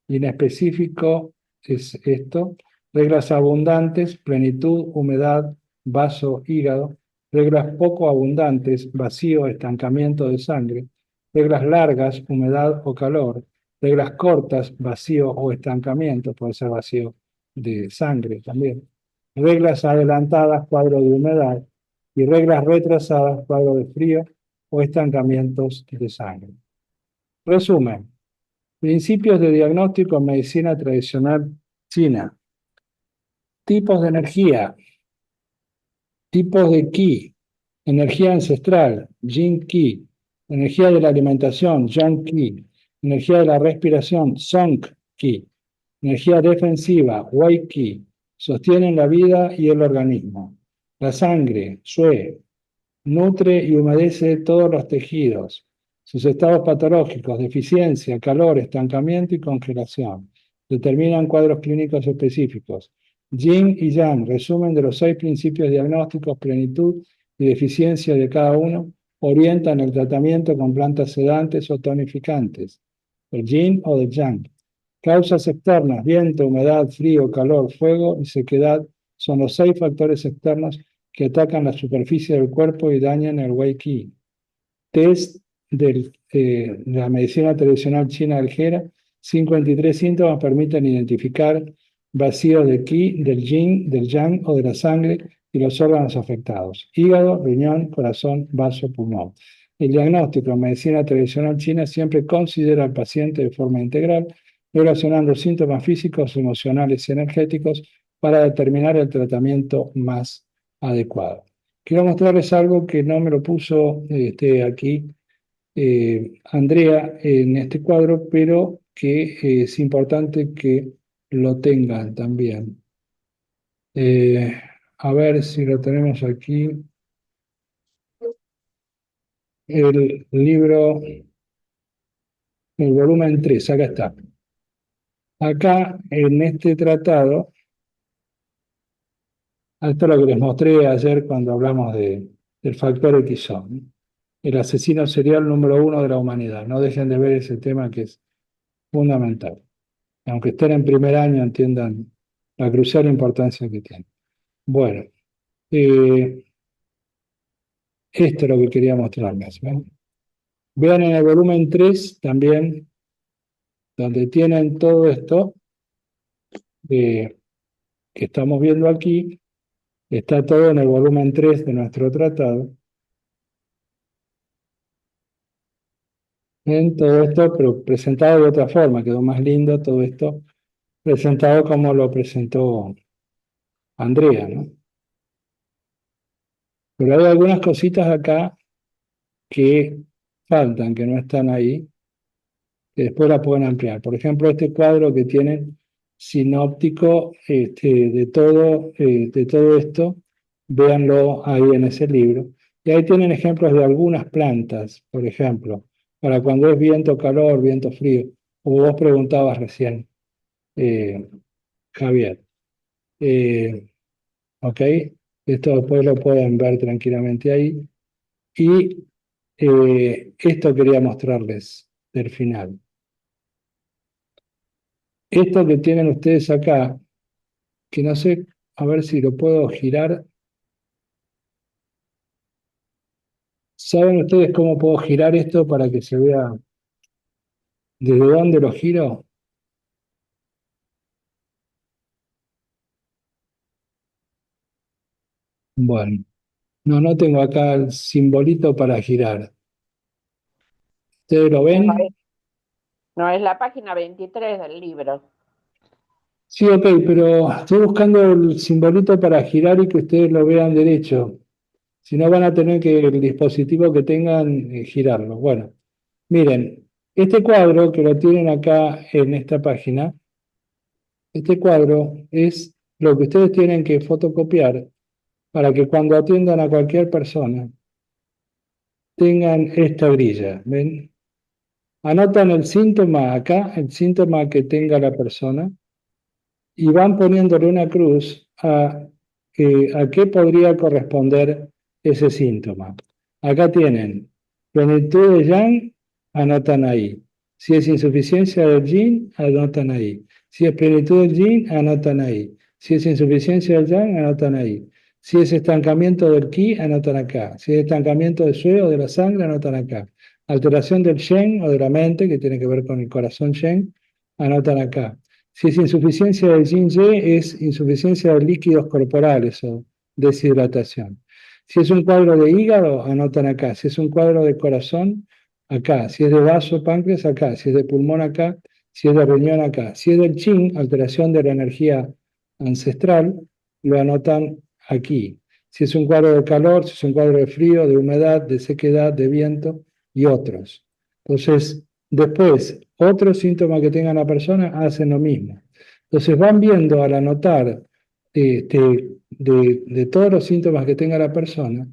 inespecífico es esto. Reglas abundantes, plenitud, humedad, vaso, hígado. Reglas poco abundantes, vacío, estancamiento de sangre. Reglas largas, humedad o calor. Reglas cortas, vacío o estancamiento, puede ser vacío de sangre también. Reglas adelantadas, cuadro de humedad, y reglas retrasadas, cuadro de frío o estancamientos de sangre. Resumen. Principios de diagnóstico en medicina tradicional china. Tipos de energía. Tipos de Qi. Energía ancestral, Jin Qi. Energía de la alimentación, Yang Qi. Energía de la respiración, Song Qi. Energía defensiva, Wei Qi. Sostienen la vida y el organismo. La sangre, Sui. Nutre y humedece todos los tejidos. Sus estados patológicos, deficiencia, calor, estancamiento y congelación. Determinan cuadros clínicos específicos. Yin y Yang, resumen de los 6 principios diagnósticos, plenitud y deficiencia de cada uno, orientan el tratamiento con plantas sedantes o tonificantes, el Yin o del Yang. Causas externas, viento, humedad, frío, calor, fuego y sequedad son los 6 factores externos que atacan la superficie del cuerpo y dañan el Wei Qi. Test de la medicina tradicional china del Gera, 53 síntomas permiten identificar vacíos de Qi, del Yin, del Yang o de la sangre y los órganos afectados: hígado, riñón, corazón, vaso, pulmón. El diagnóstico en medicina tradicional china siempre considera al paciente de forma integral, relacionando síntomas físicos, emocionales y energéticos para determinar el tratamiento más adecuado. Quiero mostrarles algo que no me lo puso aquí Andrea en este cuadro, pero que es importante que lo tengan también. A ver si lo tenemos aquí. El libro, el volumen 3, acá está. Acá en este tratado, esto es lo que les mostré ayer cuando hablamos del factor XY, el asesino serial número 1 de la humanidad. No dejen de ver ese tema que es fundamental. Aunque estén en primer año, entiendan la crucial importancia que tiene. Bueno, esto es lo que quería mostrarles. ¿Ven? Vean en el volumen 3 también, donde tienen todo esto que estamos viendo aquí. Está todo en el volumen 3 de nuestro tratado. En todo esto, pero presentado de otra forma, quedó más lindo todo esto, presentado como lo presentó Andrea, ¿no? Pero hay algunas cositas acá que faltan, que no están ahí, que después la pueden ampliar. Por ejemplo, este cuadro que tienen sinóptico de todo esto, véanlo ahí en ese libro. Y ahí tienen ejemplos de algunas plantas, por ejemplo, para cuando es viento calor, viento frío, como vos preguntabas recién, Javier. ¿Ok? Esto después lo pueden ver tranquilamente ahí. Y esto quería mostrarles del final. Esto que tienen ustedes acá, que no sé, a ver si lo puedo girar. ¿Saben ustedes cómo puedo girar esto para que se vea desde dónde lo giro? Bueno, no tengo acá el simbolito para girar. ¿Ustedes lo ven? No es la página 23 del libro. Sí, ok, pero estoy buscando el simbolito para girar y que ustedes lo vean derecho. Si no, van a tener que el dispositivo que tengan girarlo. Bueno, miren, este cuadro que lo tienen acá en esta página, este cuadro es lo que ustedes tienen que fotocopiar para que cuando atiendan a cualquier persona tengan esta grilla. ¿Ven? Anotan el síntoma acá, el síntoma que tenga la persona, y van poniéndole una cruz a qué podría corresponder ese síntoma. Acá tienen plenitud de Yang, anotan ahí. Si es insuficiencia del Yin, anotan ahí. Si es plenitud del Yin, anotan ahí. Si es insuficiencia del Yang, anotan ahí. Si es estancamiento del Qi, anotan acá. Si es estancamiento del Sui o de la sangre, anotan acá. Alteración del Shen o de la mente, que tiene que ver con el corazón Shen, anotan acá. Si es insuficiencia del yin-ye, es insuficiencia de líquidos corporales o deshidratación. Si es un cuadro de hígado, anotan acá. Si es un cuadro de corazón, acá. Si es de vaso, páncreas, acá. Si es de pulmón, acá. Si es de riñón, acá. Si es del yin, alteración de la energía ancestral, lo anotan aquí. Si es un cuadro de calor, si es un cuadro de frío, de humedad, de sequedad, de viento y otros. Entonces, después, otros síntomas que tenga la persona hacen lo mismo. Entonces van viendo al anotar de todos los síntomas que tenga la persona,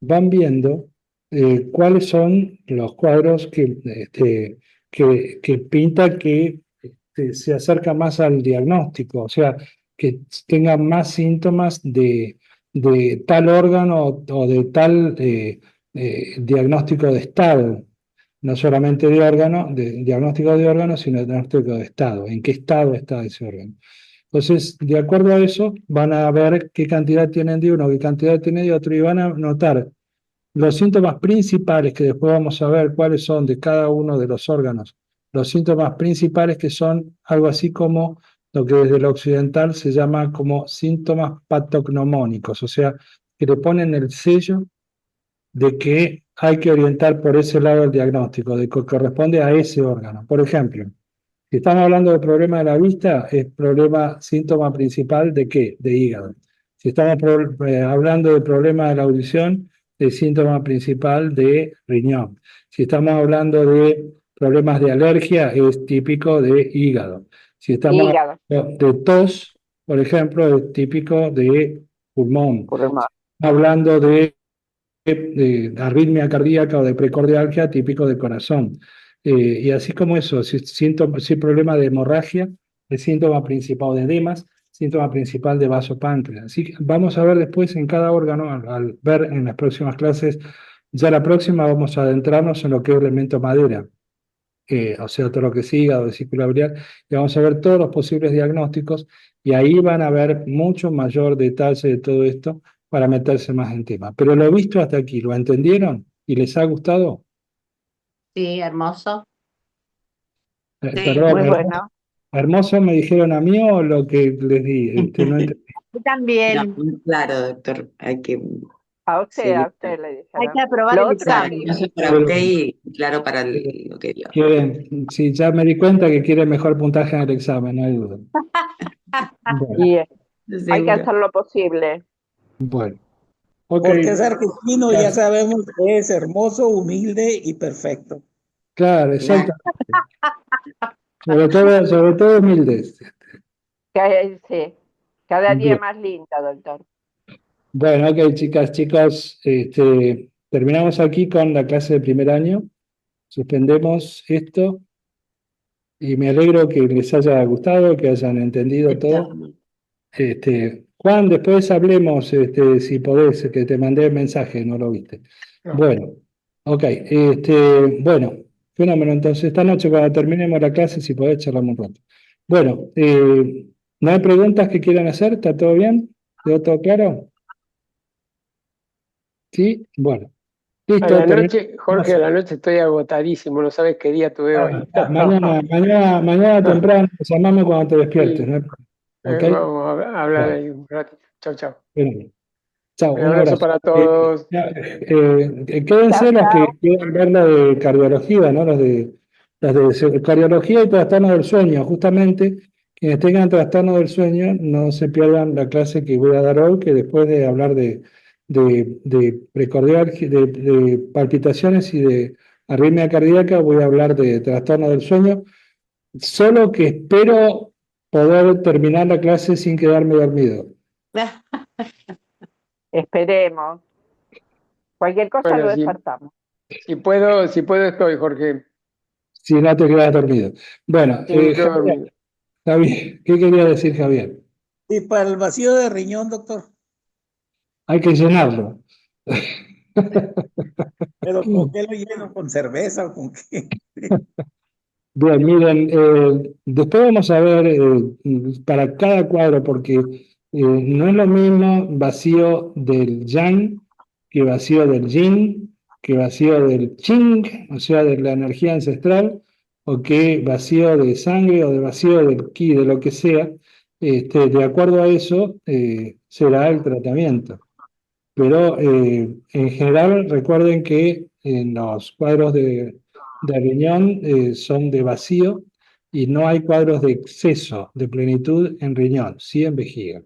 van viendo cuáles son los cuadros que pinta que se acerca más al diagnóstico, o sea, que tenga más síntomas de tal órgano o de tal diagnóstico de estado, no solamente de órgano, de diagnóstico de órgano, sino diagnóstico de estado, en qué estado está ese órgano. Entonces, de acuerdo a eso, van a ver qué cantidad tienen de uno, qué cantidad tienen de otro, y van a notar los síntomas principales, que después vamos a ver cuáles son de cada uno de los órganos. Los síntomas principales que son algo así como lo que desde lo occidental se llama como síntomas patognomónicos, o sea, que le ponen el sello de que hay que orientar por ese lado el diagnóstico, de que corresponde a ese órgano. Por ejemplo, si estamos hablando del problema de la vista, es problema, síntoma principal de ¿qué? De hígado. Si estamos hablando del problema de la audición, es síntoma principal de riñón. Si estamos hablando de problemas de alergia, es típico de hígado. Si estamos Hígado, hablando de tos, por ejemplo, es típico de pulmón. pulmón. Hablando de arritmia cardíaca o de precordialgia, típico de corazón. Y así como eso, si problema de hemorragia, el síntoma principal de edemas, síntoma principal de vasopáncreas. Así que vamos a ver después en cada órgano, al ver en las próximas clases, ya la próxima vamos a adentrarnos en lo que es elemento madera, o sea, todo lo que siga, vesícula biliar, y vamos a ver todos los posibles diagnósticos, y ahí van a ver mucho mayor detalle de todo esto para meterse más en tema. Pero lo visto hasta aquí, ¿lo entendieron? ¿Y les ha gustado? Sí, hermoso. Sí, Perdón, Muy hermoso, bueno. hermoso me dijeron a mí o lo que les di. No entendí. Yo no, también. muy claro, doctor. Hay que A seguir. usted le Hay dijeron. que aprobar Lo el otro Claro, examen. sí, no sé para usted y claro para lo que dio. Sí, ya me di cuenta que quiere mejor puntaje en el examen, no hay duda. Bueno, y hay que Seguro. hacer lo posible. bueno. Ok, Porque es argentino, ya gracias. sabemos que es hermoso, humilde y perfecto. Claro, Claro. exactamente. Sobre todo humildes. Sí, cada día Bien. más linda, doctor. Bueno, ok, chicas, chicos, terminamos aquí con la clase de primer año. Suspendemos esto y me alegro que les haya gustado, que hayan entendido todo. Juan, después hablemos, si podés, que te mandé el mensaje, no lo viste. Bueno, ok, bueno, fenómeno. Entonces, esta noche cuando terminemos la clase, si podés, charlamos un rato. Bueno, ¿no hay preguntas que quieran hacer? ¿Está todo bien? ¿Quedó todo claro? Sí, bueno. A Listo, la terminamos. noche, Jorge, a la noche estoy agotadísimo, no sabes qué día tuve hoy. Mañana temprano, llamame cuando te despiertes, Sí, ¿no? ¿Ok? vamos a hablar Bueno, ahí un ratito. Chao, chao. bueno. Chao, Un un abrazo abrazo. para todos. Quédense Chao, los que chao. quieran ver la de cardiología, ¿no? Las de cardiología y trastornos del sueño. Justamente, quienes tengan trastornos del sueño, no se pierdan la clase que voy a dar hoy, que después de hablar de precordialgia, de palpitaciones y de arritmia cardíaca, voy a hablar de trastornos del sueño. Solo que espero poder terminar la clase sin quedarme dormido. Esperemos. Cualquier cosa lo Bueno, despertamos. si puedo estoy, Jorge. Si no te quedas dormido. Bueno, Si me quedo Javier, dormido. ¿qué quería decir Javier? Y para el vacío de riñón, doctor, Hay que llenarlo. ¿pero con qué lo lleno? ¿Con cerveza o con qué? Bien, miren, después vamos a ver para cada cuadro, porque no es lo mismo vacío del yang que vacío del yin, que vacío del qing, o sea, de la energía ancestral, o qué vacío de sangre o de vacío del ki, de lo que sea, de acuerdo a eso será el tratamiento. Pero en general recuerden que en los cuadros de riñón son de vacío y no hay cuadros de exceso de plenitud en riñón, sí en vejiga.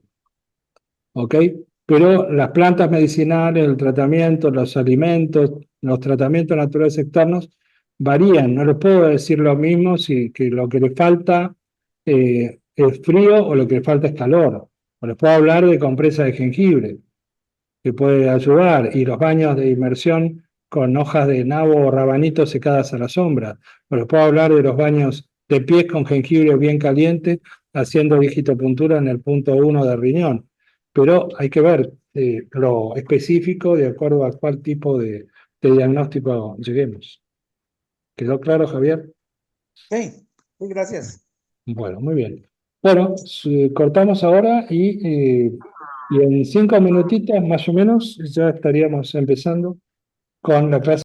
¿Ok? Pero las plantas medicinales, el tratamiento, los alimentos, los tratamientos naturales externos varían. No les puedo decir lo mismo si que lo que le falta es frío o lo que le falta es calor. O les puedo hablar de compresa de jengibre, que puede ayudar, y los baños de inmersión con hojas de nabo o rabanito secadas a la sombra. O les puedo hablar de los baños de pies con jengibre bien caliente, haciendo digitopuntura en el punto 1 del riñón. Pero hay que ver lo específico de acuerdo a cuál tipo de diagnóstico lleguemos. ¿Quedó claro, Javier? Sí, gracias. Bueno, muy bien. Bueno, cortamos ahora y en 5 minutitos más o menos ya estaríamos empezando con la clase.